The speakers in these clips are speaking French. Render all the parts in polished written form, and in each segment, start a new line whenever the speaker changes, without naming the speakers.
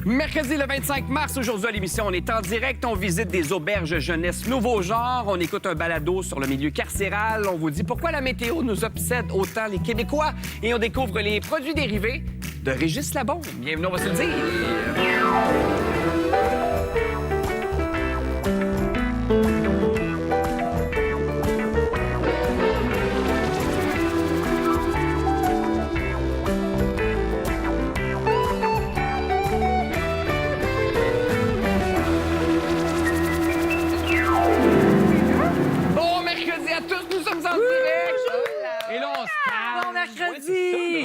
Mercredi le 25 mars, aujourd'hui à l'émission, on est en direct, on visite des auberges jeunesse nouveau genre, on écoute un balado sur le milieu carcéral, on vous dit pourquoi la météo nous obsède autant les Québécois et on découvre les produits dérivés de Régis Labombe. Bienvenue, on va se le dire.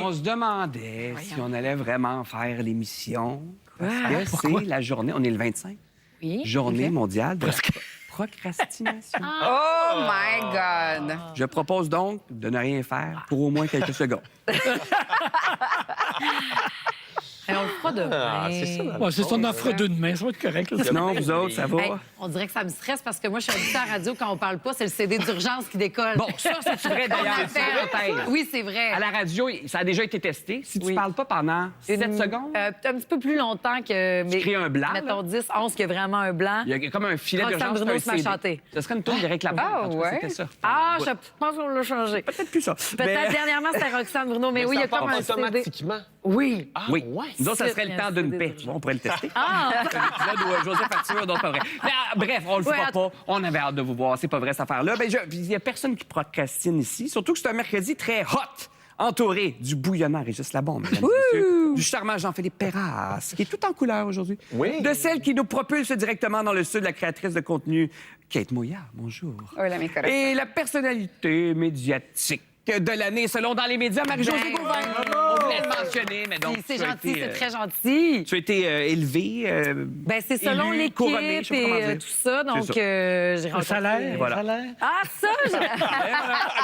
On se demandait si on allait vraiment faire l'émission. Parce que c'est la journée, on est le 25, journée mondiale de la procrastination.
Oh my God!
Je propose donc de ne rien faire pour au moins quelques secondes.
On le fera demain.
C'est ça, on en fera deux demain. Ça va être correct. Là.
Sinon, vous autres, ça va?
Hey, on dirait que ça me stresse parce que moi, je suis habituée à la radio, quand on parle pas, c'est le CD d'urgence qui décolle.
Bon, ça, c'est vrai d'ailleurs.
Oui, c'est vrai.
À la radio, ça a déjà été testé. Si tu parles pas pendant 7 secondes...
un petit peu plus longtemps que...
Tu crées un blanc,
mettons 10, 11, qu'il y a vraiment un blanc.
Il y a comme un filet
Roxane
d'urgence.
Bruno se met à chanter.
Ça serait une tour d'Éric Lapointe.
Ah, ouais?
C'était ça.
Ah, je pense qu'on l'a changé.
Peut-être plus ça.
Peut-être dernièrement, c'était Roxane Bruno, mais oui, il y a comme un CD.
Automatiquement.
Oui.
Oui.
ouais.
Nous autres, ça serait le temps d'une paix. Tu vois, on pourrait le tester. C'est un épisode où Joseph Arthur, donc pas vrai. Mais, bref, on le fera pas. On avait hâte de vous voir. C'est pas vrai, cette affaire-là. Il y a personne qui procrastine ici, surtout que c'est un mercredi très hot, entouré du bouillonnant Régis Labombe, mesdames et messieurs, du charmant Jean-Philippe Perras, qui est tout en couleur aujourd'hui.
Oui.
De celle qui nous propulse directement dans le sud, la créatrice de contenu, Kate Mouillard. Bonjour.
Hola, mi corazón.
Et la personnalité médiatique de l'année, selon dans les médias, Marie-Josée Gauvin. On voulait le mentionner, mais donc...
C'est
tu as
gentil,
été,
c'est très gentil.
Tu as été élevée...
Ben, c'est selon
élu,
l'équipe
couronné, je sais pas comment
et
dire.
tout ça. Donc,
C'est
j'ai
Le
rencontré...
salaire,
Voilà.
le salaire.
Ah, ça!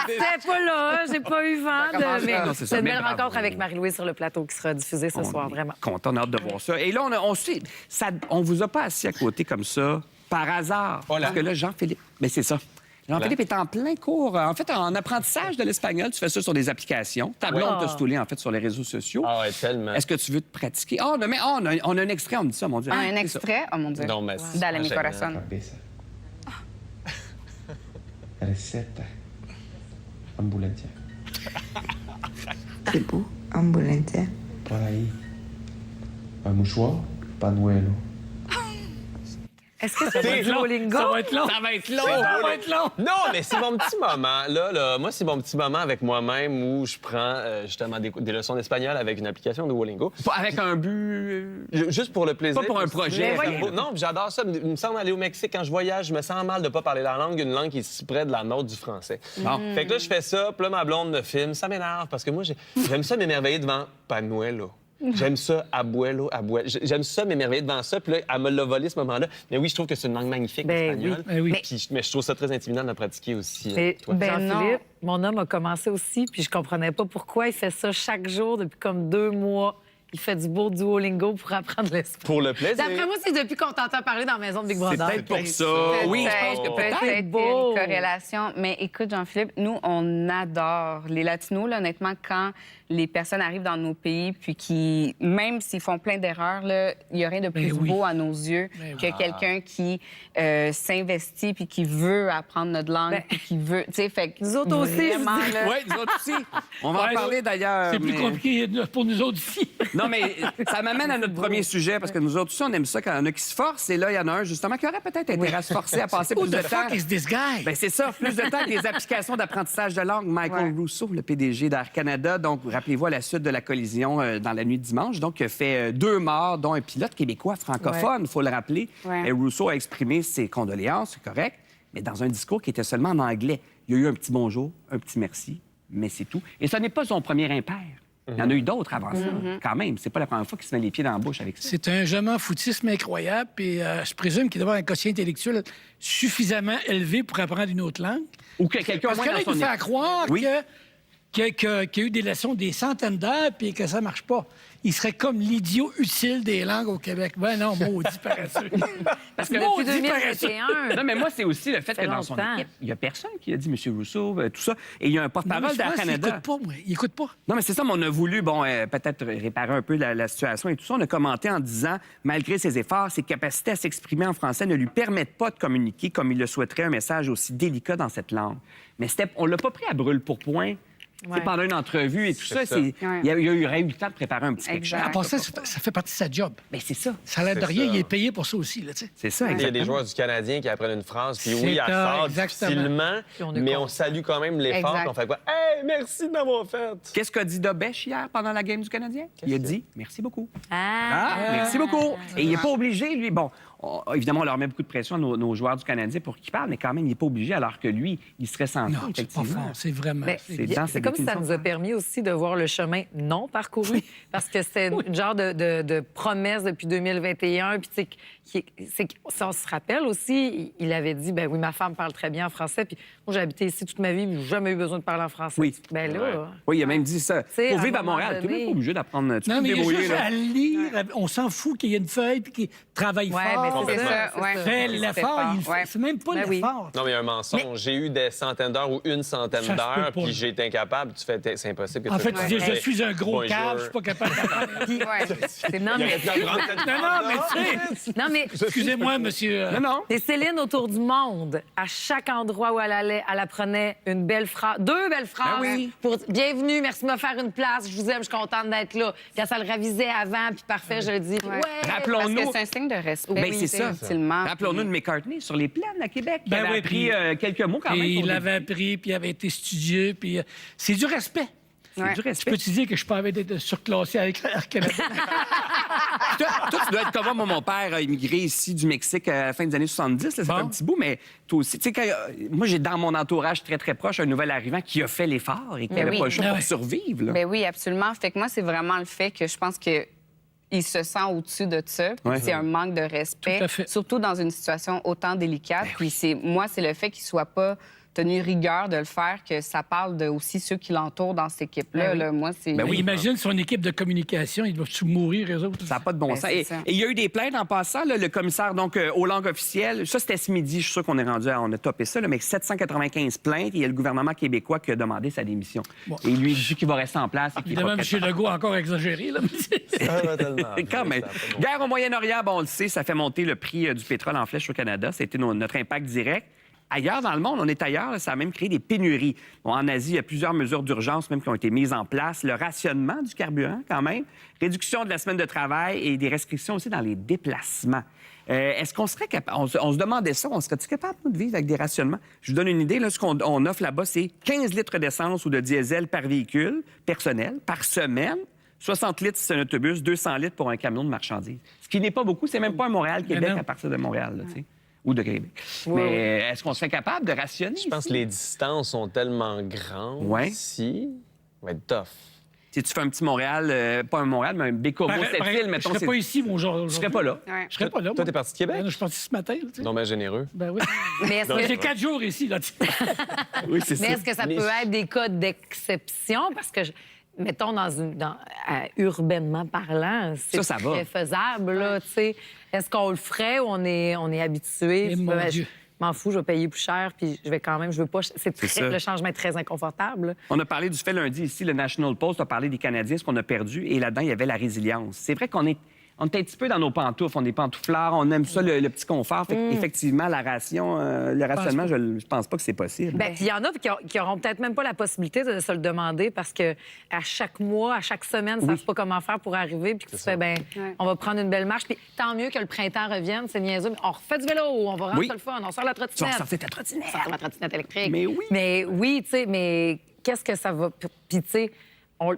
C'était pas là, j'ai pas eu vent
commence
de...
bien.
Mais
Non, c'est ça.
c'est une
Mais
belle
bravo.
rencontre avec Marie-Louise sur le plateau qui sera diffusée ce soir, vraiment.
Content, on a hâte de voir ça. Et là, on vous a pas assis à côté comme ça, par hasard.
Voilà.
Parce que là, Jean-Philippe... Mais c'est ça. Jean-Philippe est en plein cours, en fait, en apprentissage de l'espagnol. Tu fais ça sur des applications. Ta blonde t'a stoulé, en fait, sur les réseaux sociaux.
Ah ouais, tellement.
Est-ce que tu veux te pratiquer? Ah, non, mais on a un extrait, on me dit ça, mon Dieu.
Un
C'est ça.
extrait? Oh mon Dieu.
Non, mais
Dale, mi
gênant.
corazón.
Cabeza. Receta. Ambulancia.
C'est beau, ambulancia.
Por ahí. Mouchoir. Panuelo.
Est-ce que c'est du Duolingo?
Ça va être long.
Ça va être long!
Ça va être long.
Non, mais c'est mon petit moment. Là, moi, c'est mon petit moment avec moi-même où je prends justement des leçons d'espagnol avec une application de Duolingo.
Pas avec un but...
Juste pour le plaisir.
Pas pour un projet.
Mais
voyons.
voyons. Non, puis j'adore ça. Il me semble aller au Mexique quand je voyage, je me sens mal de pas parler la langue, une langue qui est si près de la nôtre du français.
Bon.
Fait que là, je fais ça, puis là, ma blonde me filme. Ça m'énerve parce que moi, j'aime ça m'émerveiller devant Panuelo. J'aime ça, abuelo. J'aime ça m'émerveiller devant ça. Puis là, elle me l'a volé ce moment-là. Mais oui, je trouve que c'est une langue magnifique,
Ben
l'espagnol.
oui. Ben oui.
Mais je trouve ça très intimidant de la pratiquer aussi.
Et
toi.
Ben
Jean-Philippe, mon homme a commencé aussi, puis je comprenais pas pourquoi il fait ça chaque jour depuis comme 2 mois. Il fait du beau Duolingo pour apprendre l'espagnol.
Pour le plaisir.
D'après moi, c'est depuis qu'on t'entend parler dans la maison de Big
C'est
Brother.
peut-être pour ça. Oui, je pense que
peut-être
peut-être.
une
beau.
corrélation. Mais écoute, Jean-Philippe, nous, on adore les Latinos, là, honnêtement, quand les personnes arrivent dans nos pays, puis qui, même s'ils font plein d'erreurs, là, il n'y a rien de plus
oui.
beau à nos yeux que quelqu'un qui s'investit puis qui veut apprendre notre langue, puis qui veut, tu sais, fait que
Nous autres aussi,
vraiment,
je dirais.
là,
Oui, nous autres aussi. On va en
Ouais,
parler d'ailleurs.
C'est plus
mais-
compliqué pour nous autres ici.
Non, mais ça m'amène à notre premier sujet, parce que nous autres aussi, on aime ça quand il y en a qui se forcent. Et là, il y en a un, justement, qui aurait peut-être intérêt à se forcer à passer
Who
plus de
the
temps.
fuck is this guy?
Ben, c'est ça, plus de temps avec des applications d'apprentissage de langue. Michael Rousseau, le PDG d'Air Canada, donc, rappelez-vous, à la suite de la collision dans la nuit de dimanche, donc, qui a fait 2 morts, dont un pilote québécois francophone, il faut le rappeler.
Ouais.
Et Rousseau a exprimé ses condoléances, c'est correct, mais dans un discours qui était seulement en anglais. Il y a eu un petit bonjour, un petit merci, mais c'est tout. Et ce n'est pas son premier impair. Il y en a eu d'autres avant ça, quand même. C'est pas la première fois qu'il se met les pieds dans la bouche avec ça.
C'est un je m'en foutisme incroyable. Puis je présume qu'il doit avoir un quotient intellectuel suffisamment élevé pour apprendre une autre langue.
Ou que quelqu'un au
Parce
moins
que là,
dans
il
son
nous fait croire
Oui.
que qui a eu des leçons des centaines d'heures puis que ça marche pas. Il serait comme l'idiot utile des langues au Québec. Ben non, maudit paresseux.
Parce que
Depuis
Maudit
2021.
Non, mais moi, c'est aussi le fait
Ça
que
fait
dans son
longtemps.
équipe, il n'y a personne qui a dit M. Rousseau, tout ça. Et il y a un
Non, mais
porte-parole
je
d'Air
pense qu'il
Canada.
écoute pas, moi. Il écoute pas.
Non, mais c'est ça, mais on a voulu, peut-être réparer un peu la situation et tout ça. On a commenté en disant, malgré ses efforts, ses capacités à s'exprimer en français ne lui permettent pas de communiquer comme il le souhaiterait un message aussi délicat dans cette langue. Mais on l'a pas pris à brûle-pourpoint.
Ouais.
Pendant une entrevue et tout ça,
ça.
il
Ouais.
y aurait eu le temps de préparer un petit quelque chose.
Exact.
En passant, ça fait partie de sa job.
Ben, c'est ça.
Ça a l'air de
C'est
rien.
ça.
Il est payé pour ça aussi, là, tu sais.
C'est ça,
Il y a des
exactement.
joueurs du Canadien qui apprennent une phrase, puis
C'est
oui, elle
ça,
sort
exactement.
difficilement,
Puis on est
mais
content.
on salue quand même l'effort.
Exact.
On fait quoi? Hey, merci de m'avoir fait!
Qu'est-ce qu'a dit Dobèche hier pendant la game du Canadien? Il a dit « Merci beaucoup ».
Ah!
Merci beaucoup. Et il n'est pas obligé, lui. Bon, évidemment, on leur met beaucoup de pression à nos joueurs du Canadien pour qu'ils parlent, mais quand même, il n'est pas obligé, alors que lui, il serait senti,
Non, c'est pas
effectivement.
fort. C'est vraiment...
Ben,
C'est dans cette
c'est comme si ça
définition.
nous a permis aussi de voir le chemin non parcouru, parce que c'était une genre de promesse depuis 2021. Puis, tu sais, si on se rappelle aussi, il avait dit, ben oui, ma femme parle très bien en français, puis moi, j'ai habité ici toute ma vie, mais j'ai jamais eu besoin de parler en français.
Oui.
Ben là...
Ouais.
Oui, il a même dit ça.
sais,
Pour
à
vivre
un
à Montréal,
moment
tu n'es même
donné-
pas obligé d'apprendre. Tu peux
Non,
te
mais il y a
débrouiller,
juste
là.
à lire. On s'en fout qu'il y ait une feuille puis qu'il travaille
Ouais,
fort.
mais c'est
Complètement.
ça.
Ouais.
c'est ça.
Fait
C'est
l'effort,
fort,
il fait.
ouais.
C'est même pas
Ben oui.
l'effort.
Non, mais il y a un mensonge. J'ai eu des centaines d'heures ou une centaine
Ça se peut
d'heures,
pas.
puis j'ai été incapable. Tu fais, c'est impossible que
En
tu
fait,
fasses
tu dis,
ça.
je suis un gros
Bonjour.
cave, je suis pas capable de
Puis- Non,
Il
mais...
aurait pu apprendre cette
Non, mais
phrase-là.
tu sais...
Non, mais...
Excusez-moi, monsieur...
Non, non.
Et Céline, autour du monde, à chaque endroit où elle allait, elle apprenait une belle phrase, deux belles phrases.
Ben oui.
Pour bienvenue, merci de me faire une place, je vous aime, je suis contente d'être là. Puis elle, ça le ravisait avant, puis parfait, je le dis.
Ouais.
Ouais.
Rappelons-nous.
Parce que c'est un signe de respect.
Ben, c'est ça.
Ultimement.
Rappelons-nous de McCartney sur les plaines à Québec. qui
Ben
avait
oui,
appris
puis-
quelques mots quand même.
Et
pour
il
des-
avait appris, puis il avait été studieux, puis c'est du respect.
C'est
Ouais.
du respect.
Peux-tu dire que je peux avoir été surclassé avec Air Canada?
Toi, tu dois être comme moi. Mon père a immigré ici du Mexique à la fin des années 70. Là, ça fait
Bon.
un petit bout, mais toi aussi. Tu sais, moi, j'ai dans mon entourage très, très proche un nouvel arrivant qui a fait l'effort et qui
Ben
n'avait
oui.
pas le choix
Ah
pour
ouais.
survivre. Là.
Ben oui, absolument. Fait que moi, c'est vraiment le fait que je pense que il se sent au-dessus de ça.
Ouais.
C'est un manque de respect,
Tout à fait.
surtout dans une situation autant délicate. Puis c'est le fait qu'il soit pas tenu rigueur de le faire, que ça parle de aussi ceux qui l'entourent dans cette équipe-là.
Ben oui.
Là. Moi, c'est...
Ben oui.
Imagine son équipe de communication, ils doivent-tu mourir, eux autres?
Ça n'a pas de bon
Ben,
sens.
c'est
Et
ça.
il y a eu des plaintes en passant. Là, le commissaire, donc, aux langues officielles, ça, c'était ce midi. Je suis sûr qu'on est rendu on a topé ça, là, mais 795 plaintes. Et il y a le gouvernement québécois qui a demandé sa démission.
Bon.
Et lui, il dit qu'il va rester en place. Et qu'il est
Évidemment,
pas
M.
prêt.
Legault a encore exagéré, là.
Ça va tellement
Quand même.
vite, ça a pas de bon
Guerre au Moyen-Orient, bon, on le sait, ça fait monter le prix du pétrole en flèche au Canada. C'était notre impact direct. Ailleurs dans le monde, on est ailleurs, là, ça a même créé des pénuries. Bon, en Asie, il y a plusieurs mesures d'urgence même qui ont été mises en place. Le rationnement du carburant, quand même. Réduction de la semaine de travail et des restrictions aussi dans les déplacements. Est-ce qu'on serait capable... On se demandait ça, on serait-tu capable nous, de vivre avec des rationnements? Je vous donne une idée. Là, ce qu'on offre là-bas, c'est 15 litres d'essence ou de diesel par véhicule personnel par semaine. 60 litres si c'est un autobus, 200 litres pour un camion de marchandises. Ce qui n'est pas beaucoup, c'est même pas un Montréal-Québec
Mais non.
à partir de Montréal, là, tu sais, ou de Québec. Mais est-ce qu'on serait capable de rationner?
Je pense que les distances sont tellement grandes
Ouais.
ici. Ça va être tough.
Si tu fais un petit Montréal, pas un Montréal, mais un Bécomo, cette ville,
je
mettons,
serais pas ici, mon genre.
tu serais pas là.
Ouais.
Je serais pas là.
Toi,
moi.
t'es parti de Québec?
Ben, je suis parti ce matin, là, tu sais.
Non, mais généreux.
Ben oui.
Mais est-ce que,
J'ai 4 jours ici, là. tu sais.
Oui, c'est
mais est-ce que ça
Mais-
peut être des cas d'exception? Parce que, mettons, urbainement parlant, c'est
Ça va.
très faisable, là, tu sais. Est-ce qu'on le ferait ou on est habitué?
Eh, mon Dieu.
Je m'en fous, je vais payer plus cher, puis je vais quand même, je veux pas...
ça.
Le changement est très inconfortable.
On a parlé du fait lundi ici, le National Post a parlé des Canadiens, ce qu'on a perdu, et là-dedans, il y avait la résilience. C'est vrai qu'on est un petit peu dans nos pantoufles, on est pantouflards, on aime ça, le petit confort. Fait effectivement, le rationnement, je pense pas que c'est possible.
Bien, il y en a qui auront peut-être même pas la possibilité de se le demander parce que à chaque mois, à chaque semaine, ils savent pas comment faire pour arriver, puis que tu fais, ben,
Ouais.
on va prendre une belle marche, puis tant mieux que le printemps revienne, c'est niaiseux, mais on refait du vélo, on va rendre
Oui.
ça le fun, on sort la
Tu vas
trottinette.
ressortir ta trottinette.
On sort la trottinette électrique.
Mais oui.
Mais oui, tu sais, mais qu'est-ce que ça va... Puis, tu sais,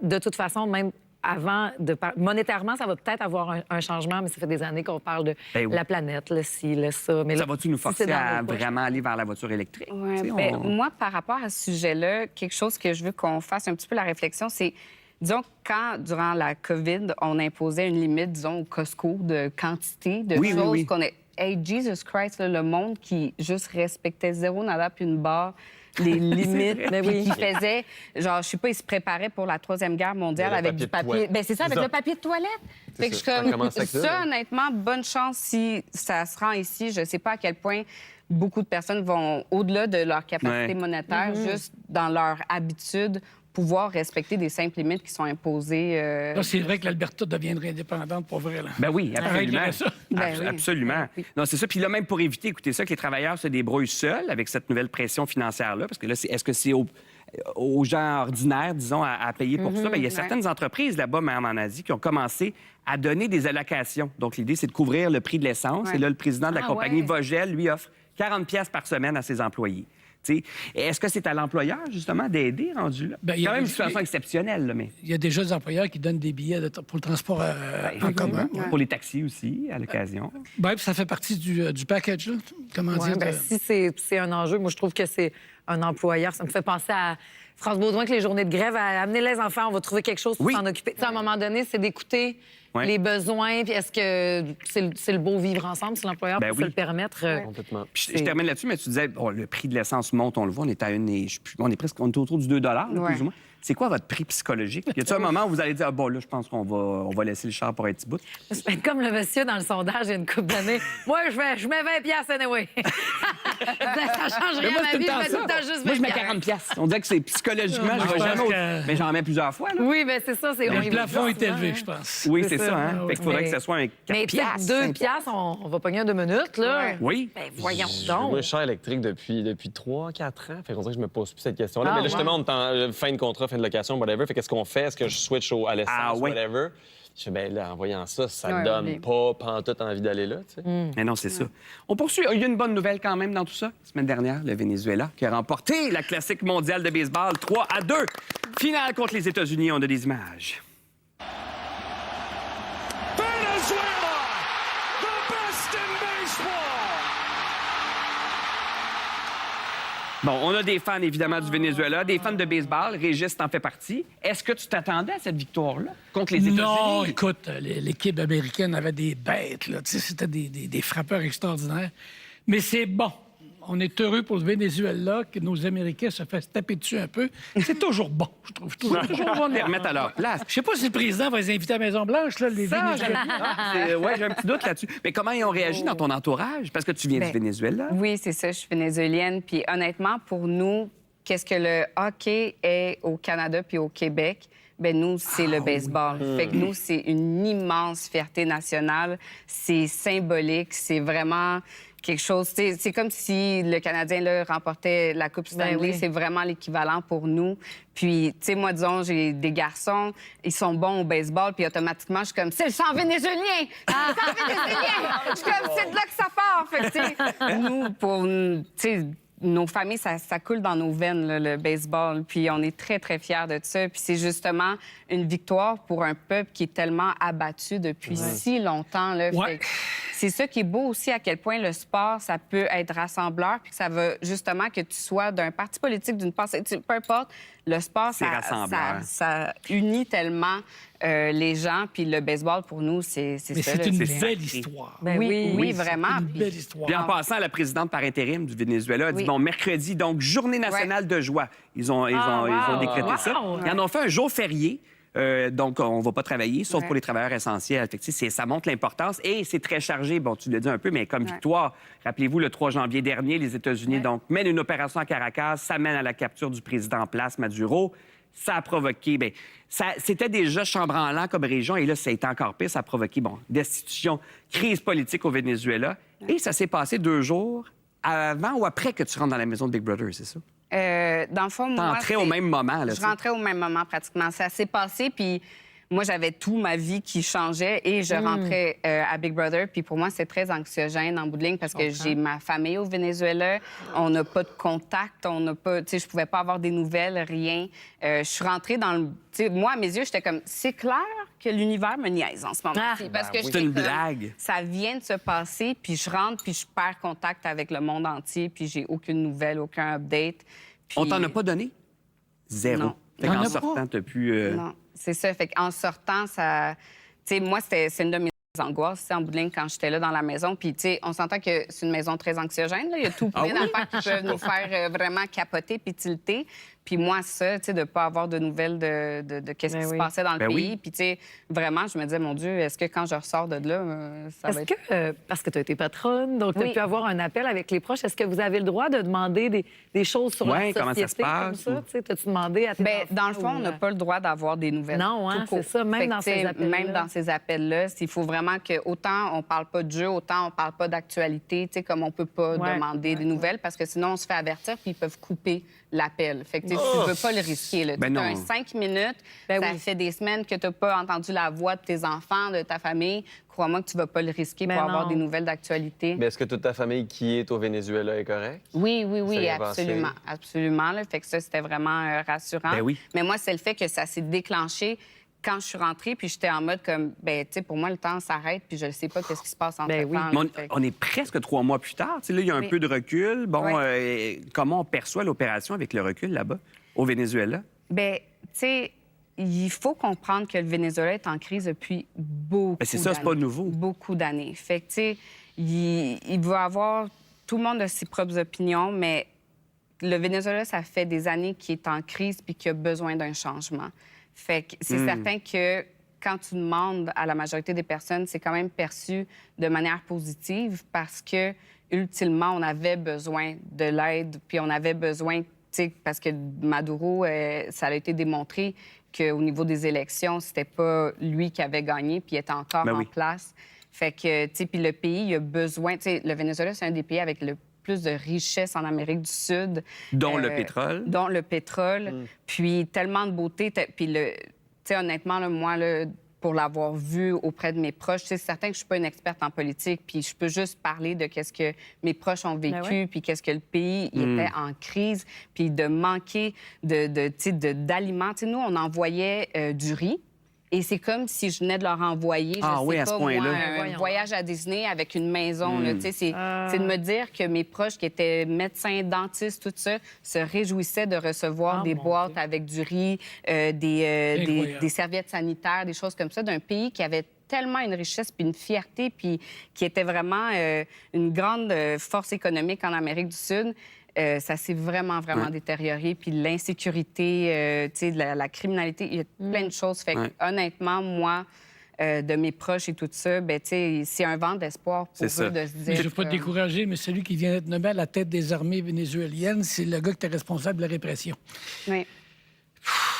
de toute façon, même avant de monétairement, ça va peut-être avoir un changement, mais ça fait des années qu'on parle de
Ben oui.
la planète, le ci, le ça. Mais
Ça
là,
va-tu nous
si
forcer
c'est dans
à
nos poches-
vraiment aller vers la voiture électrique?
Ouais,
Tu sais,
ben,
on-
moi, par rapport à ce sujet-là, quelque chose que je veux qu'on fasse un petit peu la réflexion, c'est, disons, quand, durant la COVID, on imposait une limite, disons, au Costco de quantité de
Oui, oui,
choses
oui.
qu'on est... Hey, Jesus Christ, là, le monde qui juste respectait zéro nada puis une barre les limites,
Mais
puis
oui.
qui faisaient, genre, je sais pas, ils se préparaient pour la Troisième Guerre mondiale
Le
avec
papier
du
de
papier.
toilette.
Ben c'est ça, avec
C'est ça.
le papier de toilette. Fait que je
ça.
suis
Ça commence
comme,
avec ça, là.
honnêtement, bonne chance si ça se rend ici. Je sais pas à quel point beaucoup de personnes vont au-delà de leur capacité
Ouais.
monétaire, juste dans leur habitude, pouvoir respecter des simples limites qui sont imposées.
Là, c'est vrai que l'Alberta deviendrait indépendante pour vrai. Là.
Ben oui, absolument.
réglerait ça.
Ben oui.
Absolument.
Oui.
Non, c'est ça. Puis là, même pour éviter, écoutez ça, que les travailleurs se débrouillent seuls avec cette nouvelle pression financière-là, parce que là, est-ce que c'est aux gens ordinaires, disons, à payer pour ça? Bien, il y a certaines entreprises là-bas, même en Asie, qui ont commencé à donner des allocations. Donc, l'idée, c'est de couvrir le prix de l'essence.
Ouais.
Et là, le président de la
Ah,
compagnie
ouais.
Vogel lui offre 40 pièces par semaine à ses employés. T'sais, est-ce que c'est à l'employeur, justement, d'aider, rendu là?
Ben, il y
quand
a
même une
des-
situation exceptionnelle, là, mais
Il y a déjà des employeurs qui donnent des billets pour le transport en commun. Ouais.
pour les taxis aussi, à l'occasion.
Ben, puis ça fait partie du package. Là. Comment
Ouais,
dire?
ben, si c'est un enjeu, moi, je trouve que c'est un employeur. Ça me fait penser à France Baudouin que les journées de grève, amener les enfants, on va trouver quelque chose pour
Oui.
s'en occuper. Tu sais, à un moment donné, c'est d'écouter
Ouais.
les besoins. Puis est-ce que c'est le beau vivre ensemble si l'employeur
Ben
peut se
oui.
le permettre?
Complètement.
Puis je termine là-dessus, mais tu disais, bon, le prix de l'essence monte, on le voit, on est à une et on est autour du 2 là,
Ouais.
plus ou moins. C'est quoi votre prix psychologique? Y a-t-il un moment où vous allez dire, ah, bon, là, je pense on va laisser le char pour un petit bout?
Comme le monsieur dans le sondage il y a une couple d'années. Moi, je mets 20 piastres anyway. Ça change rien
Mais moi,
à
c'est
ma vie, je mets tout
ça.
le temps juste 20
Moi, je mets
piastres.
40 piastres. On dirait que c'est psychologiquement,
Moi,
je
je
vais
pense
jamais...
que-
Mais j'en mets plusieurs fois, là.
Oui, bien c'est ça. On y
Le
va
plafond est
souvent,
élevé,
hein.
je pense.
Oui,
C'est
c'est
ça.
ça, hein? Fait qu'il faudrait
Mais-
que ce soit un 4
Mais tu sais,
piastres,
2
5
piastres, on va pogner en 2 minutes, là.
Ouais.
Oui.
Ben, voyons
Moi,
donc.
je suis électrique depuis 3-4 ans. Fait qu'on dirait que je me pose plus cette question-là.
Ah,
mais là,
ouais.
justement, on est en fin de contrat, fin de location, whatever. Fait qu'est-ce qu'on fait? Est-ce que je switch à l'essence,
Ah, ouais.
whatever? Je fais, ben là, en voyant ça, ça
Ouais,
me donne
oui.
pas pantoute envie d'aller là, tu sais.
Mais non, c'est ça. On poursuit. Il y a une bonne nouvelle quand même dans tout ça. La semaine dernière, le Venezuela qui a remporté la classique mondiale de baseball 3-2. Finale contre les États-Unis. On a des images.
Venezuela, the best in baseball.
Bon, on a des fans, évidemment, du Venezuela, des fans de baseball. Régis t'en fait partie. Est-ce que tu t'attendais à cette victoire-là contre les États-Unis?
Non, écoute, l'équipe américaine avait des bêtes. Là. Tu sais, c'était des frappeurs extraordinaires. Mais c'est bon. On est heureux pour le Venezuela que nos Américains se fassent taper dessus un peu. C'est toujours bon, je trouve.
Toujours bon de les remettre à leur place.
Je sais pas si le président va les inviter à la Maison-Blanche, là, les
Ça,
Vénézuéliens.
j'ai un petit doute là-dessus. Mais comment ils ont réagi dans ton entourage? Parce que tu viens du
Ben,
Venezuela.
Oui, c'est ça, je suis vénézuélienne. Puis honnêtement, pour nous, qu'est-ce que le hockey est au Canada puis au Québec? Ben nous, c'est le baseball. Fait que nous, c'est une immense fierté nationale. C'est symbolique. C'est vraiment quelque chose... C'est comme si le Canadien là, remportait la Coupe Stanley.
oui.
C'est vraiment l'équivalent pour nous. Puis, tu sais, moi, disons, j'ai des garçons, ils sont bons au baseball, puis automatiquement, je suis comme, c'est le sang vénézuélien! C'est le sang vénézuélien! Je suis comme, c'est de là que ça part! Fait que, tu sais, nous, pour, tu sais, nos familles, ça coule dans nos veines, là, le baseball. Puis on est très, très fiers de ça. Puis c'est justement une victoire pour un peuple qui est tellement abattu depuis si longtemps. Là.
Ouais.
Fait que c'est ça qui est beau aussi, à quel point le sport, ça peut être rassembleur, puis que ça va justement que tu sois d'un parti politique, d'une pensée, peu importe, le sport,
C'est rassembleur.
ça unit tellement les gens, puis le baseball, pour nous, c'est
Mais
ça.
c'est
là.
une
c'est
belle
sacré.
histoire.
Ben
oui,
oui,
vraiment.
Une
Puis-
belle histoire.
Puis en passant, la présidente par intérim du Venezuela a dit,
Oui.
bon, mercredi, donc, journée nationale de joie. Ils ont décrété ça.
Wow.
Ils en ont fait un jour férié. Donc, on ne va pas travailler, sauf
Ouais.
pour les travailleurs essentiels. Fait que, tu sais, ça montre l'importance. Et c'est très chargé, bon, tu l'as dit un peu, mais comme victoire. Rappelez-vous, le 3 janvier dernier, les États-Unis donc mènent une opération à Caracas. Ça mène à la capture du président en place, Maduro. Ça a provoqué... Bien, c'était déjà chambranlant comme région. Et là, ça a été encore pire. Ça a provoqué, bon, destitution, crise politique au Venezuela. Et ça s'est passé 2 jours avant ou après que tu rentres dans la maison de Big Brother, c'est ça?
Dans le fond, moi,
T'entrais au
c'est-
même moment, là,
Je rentrais au même moment, pratiquement. Ça s'est passé, puis moi, j'avais tout ma vie qui changeait et je rentrais à Big Brother. Puis pour moi, c'est très anxiogène en bout de ligne parce que j'ai ma famille au Venezuela. On n'a pas de contact, on n'a pas... Tu sais, je pouvais pas avoir des nouvelles, rien. Je suis rentrée dans le... Tu sais, moi, à mes yeux, j'étais comme, c'est clair que l'univers me niaise en ce moment. Parce que
C'est
j'étais
une
comme,
blague.
Ça vient de se passer, puis je rentre, puis je perds contact avec le monde entier, puis j'ai aucune nouvelle, aucun update. Puis-
On t'en a pas donné? Zéro.
Non.
Fait
T'en
qu'en
as pas?
sortant, t'as pu...
Non, c'est ça. Fait qu'en sortant, ça... Tu sais, moi, c'est une de mes angoisses en bout de ligne quand j'étais là dans la maison. Puis, tu sais, on s'entend que c'est une maison très anxiogène. Là. Il y a tout plein d'affaires qui peuvent nous faire vraiment capoter puis tilter. Puis moi, ça, tu sais, de ne pas avoir de nouvelles de qu'est-ce qui se passait dans le pays. Puis, tu sais, vraiment, je me disais, mon Dieu, est-ce que quand je ressors de là, ça va être...
Parce que tu as été patronne, donc tu as pu avoir un appel avec les proches, est-ce que vous avez le droit de demander des choses sur la société
comment ça se passe,
comme ça? T'as-tu demandé à tes enfants,
dans le fond, on n'a pas le droit d'avoir des nouvelles.
Non, hein, c'est ça, même dans ces appels-là.
Même dans ces appels-là, il faut vraiment que, autant on parle pas de jeu, autant on parle pas d'actualité, tu sais, comme on peut pas demander des nouvelles, parce que sinon, on se fait avertir, puis ils peuvent couper l'appel. Fait que, tu sais, tu veux pas le risquer, là.
Ben
Tu as
non.
un 5 minutes, ça fait des semaines que tu n'as pas entendu la voix de tes enfants, de ta famille. Crois-moi que tu vas pas le risquer pour avoir des nouvelles d'actualité.
Mais est-ce que toute ta famille qui est au Venezuela est correcte?
Oui,
Ça a
absolument.
avancé.
Absolument. Là. Fait que ça, c'était vraiment rassurant.
Ben oui.
Mais moi, c'est le fait que ça s'est déclenché quand je suis rentrée, puis j'étais en mode comme, ben, tu sais, pour moi, le temps s'arrête, puis je ne sais pas qu'est-ce qui se passe entre
Ben oui.
temps.
Mais on est presque 3 mois plus tard. Tu sais, là, il y a un peu de recul. Bon, comment on perçoit l'opération avec le recul là-bas, au Venezuela?
Ben, tu sais, il faut comprendre que le Venezuela est en crise depuis beaucoup
Ben, c'est ça, c'est pas
d'années.
nouveau.
Beaucoup d'années. Fait que, tu sais, il va avoir... Tout le monde a ses propres opinions, mais le Venezuela, ça fait des années qu'il est en crise puis qu'il a besoin d'un changement. Fait que c'est certain que quand tu demandes à la majorité des personnes, c'est quand même perçu de manière positive parce que, ultimement, on avait besoin de l'aide, puis on avait besoin, tu sais, parce que Maduro, ça a été démontré qu'au niveau des élections, c'était pas lui qui avait gagné, puis il était encore en place. Fait que, tu sais, puis le pays, il a besoin, tu sais, le Venezuela, c'est un des pays avec le plus de richesses en Amérique du Sud.
Dont le pétrole.
Dont le pétrole. Puis tellement de beauté. Puis, tu sais, honnêtement, là, moi, là, pour l'avoir vu auprès de mes proches, c'est certain que je suis pas une experte en politique, puis je peux juste parler de qu'est-ce que mes proches ont vécu, puis qu'est-ce que le pays il était en crise, puis de manquer d'aliments. Tu sais, nous, on envoyait du riz. Et c'est comme si je venais de leur envoyer, je sais
à ce
pas, moi,
point-là.
un voyage à Disney avec une maison. Là, tu sais, c'est de me dire que mes proches qui étaient médecins, dentistes, tout ça, se réjouissaient de recevoir des boîtes avec du riz, des serviettes sanitaires, des choses comme ça, d'un pays qui avait tellement une richesse puis une fierté, puis qui était vraiment une grande force économique en Amérique du Sud. Ça s'est vraiment détérioré. Puis l'insécurité, tu sais, la criminalité, il y a plein de choses. Fait que, honnêtement, moi, de mes proches et tout ça, ben, tu sais, c'est un vent d'espoir pour eux de se dire...
Je ne veux pas te décourager, mais celui qui vient d'être nommé à la tête des armées vénézuéliennes, c'est le gars qui était responsable de la répression.
Oui.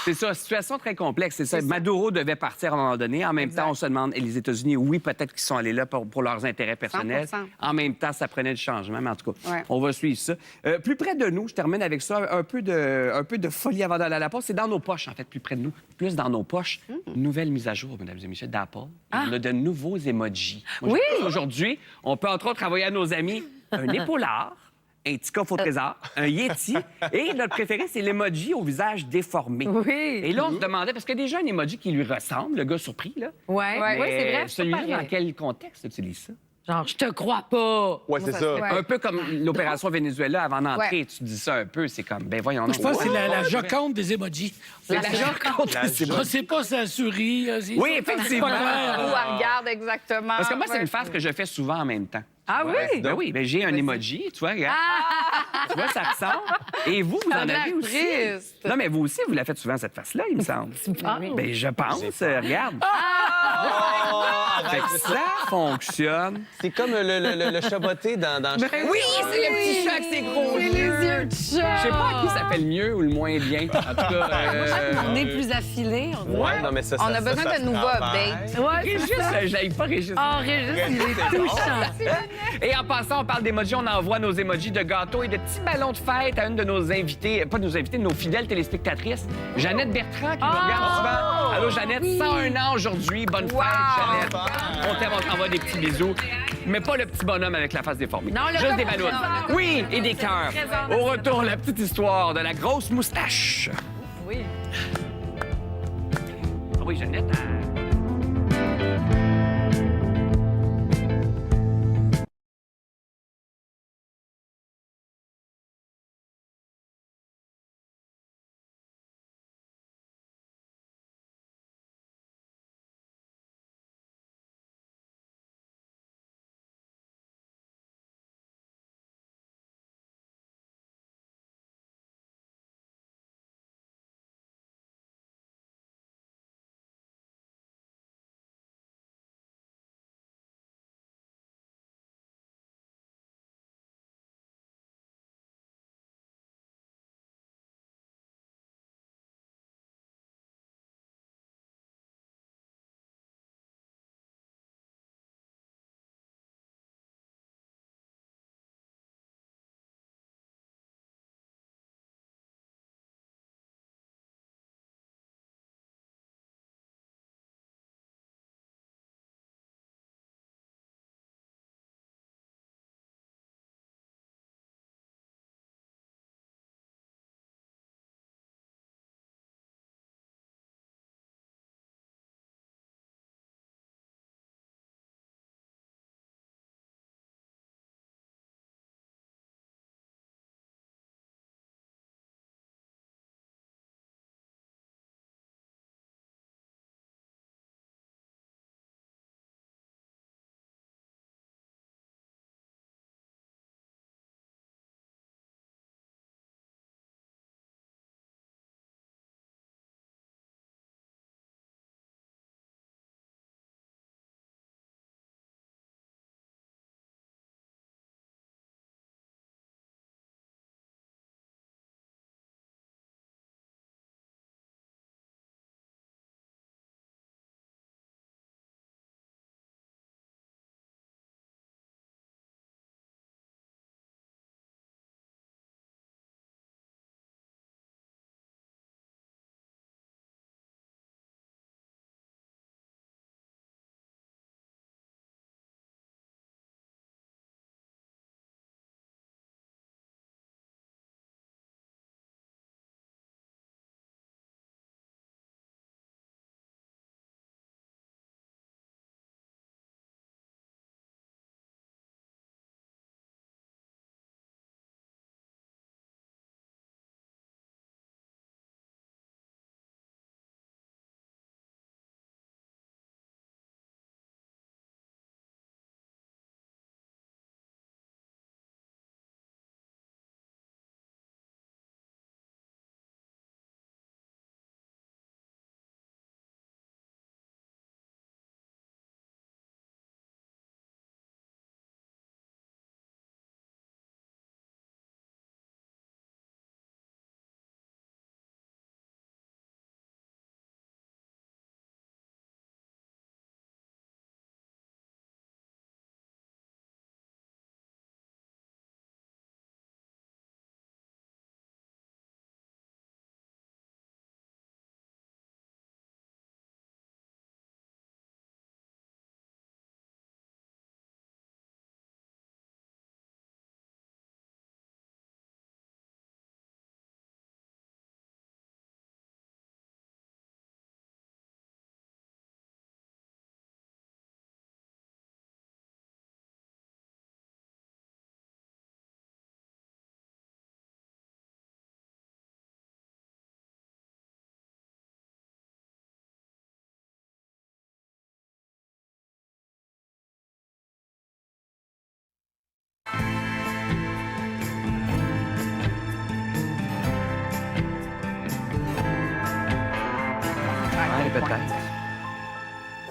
C'est ça, situation très complexe. C'est ça. Maduro devait partir à un moment donné. En même temps, on se demande, et les États-Unis, oui, peut-être qu'ils sont allés là pour leurs intérêts personnels.
100%.
En même temps, ça prenait du changement, mais en tout cas, on va suivre ça. Plus près de nous, je termine avec ça, un peu de folie avant d'aller à la pause. C'est dans nos poches, en fait, plus près de nous. Plus dans nos poches. Nouvelle mise à jour, mesdames et messieurs, d'Apple. On a de nouveaux emojis. Moi, aujourd'hui, on peut entre autres envoyer à nos amis un épaulard, un petit coffre au trésor, un Yeti, et notre préféré, c'est l'emoji au visage déformé.
Oui.
Et là, on se demandait, parce qu'il y a déjà un emoji qui lui ressemble, le gars surpris, là.
Oui,
Mais
c'est vrai.
celui-là, dans quel contexte utilise ça?
Genre, je te crois pas.
Ouais, c'est ça.
Un peu comme l'opération Venezuela avant d'entrer, tu dis ça un peu, c'est comme, ben voyons.
Je pense que c'est la Joconde des emojis.
La Joconde.
Je sais pas si elle sourit.
Oui, effectivement.
Où elle regarde exactement.
Parce que moi, c'est une face que je fais souvent en même temps.
Ah oui?
Ben oui, ben j'ai un emoji, tu vois, regarde. Tu vois, ça ressemble. Et vous en avez aussi.
Triste.
Non, mais vous aussi, vous la faites souvent, cette face-là, il me semble. Ben, je pense, regarde. Fait que ça fonctionne.
C'est comme le chaboté dans
Oui, c'est le petit chat avec ses gros yeux.
Les yeux de chat.
Je sais pas à qui ça fait le mieux ou le moins bien. En tout cas,
On est plus affilé. On dirait.
Ouais, non, mais ça,
On a
ça,
besoin
ça
de
se
nouveaux
travaille.
updates.
Ouais,
Régis, j'aille pas Régis.
Oh, Régis, il est touchant.
Et en passant, on parle d'emojis, on envoie nos emojis de gâteaux et de petits ballons de fête à une de nos invitées, pas de nos invités, de nos fidèles téléspectatrices, Jeannette Bertrand, qui nous regarde souvent. Allô, Jeannette, 101 ans aujourd'hui. Bonne fête, Jeannette. On t'aime, on t'envoie des petits bisous. Mais pas le petit bonhomme avec la face déformée.
Non, le
juste
gars
des
très
ballons.
honnête.
Oui, et des cœurs.
Très honnête.
Au retour, la petite histoire de la grosse moustache.
Oui.
Ah oui, Jeannette, elle...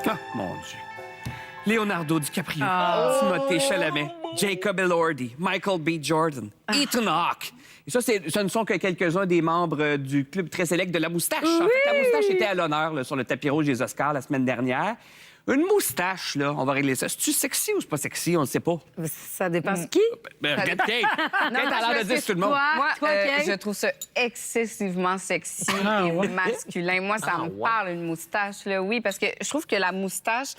Ah, mon Dieu. Leonardo DiCaprio, Timothée Chalamet, Jacob Elordi, Michael B. Jordan, Ethan Hawke. Et ça, ce ne sont que quelques-uns des membres du club très sélect de la moustache. En fait, la moustache était à l'honneur là, sur le tapis rouge des Oscars la semaine dernière. Une moustache, là, on va régler ça. C'est-tu sexy ou c'est pas sexy? On ne sait pas.
Ça dépend de qui.
Ben, regarde Kate. Kate a l'air de dire tout le monde.
Moi, je trouve ça excessivement sexy et masculin. Moi, ça me parle, une moustache, là, oui, parce que je trouve que la moustache,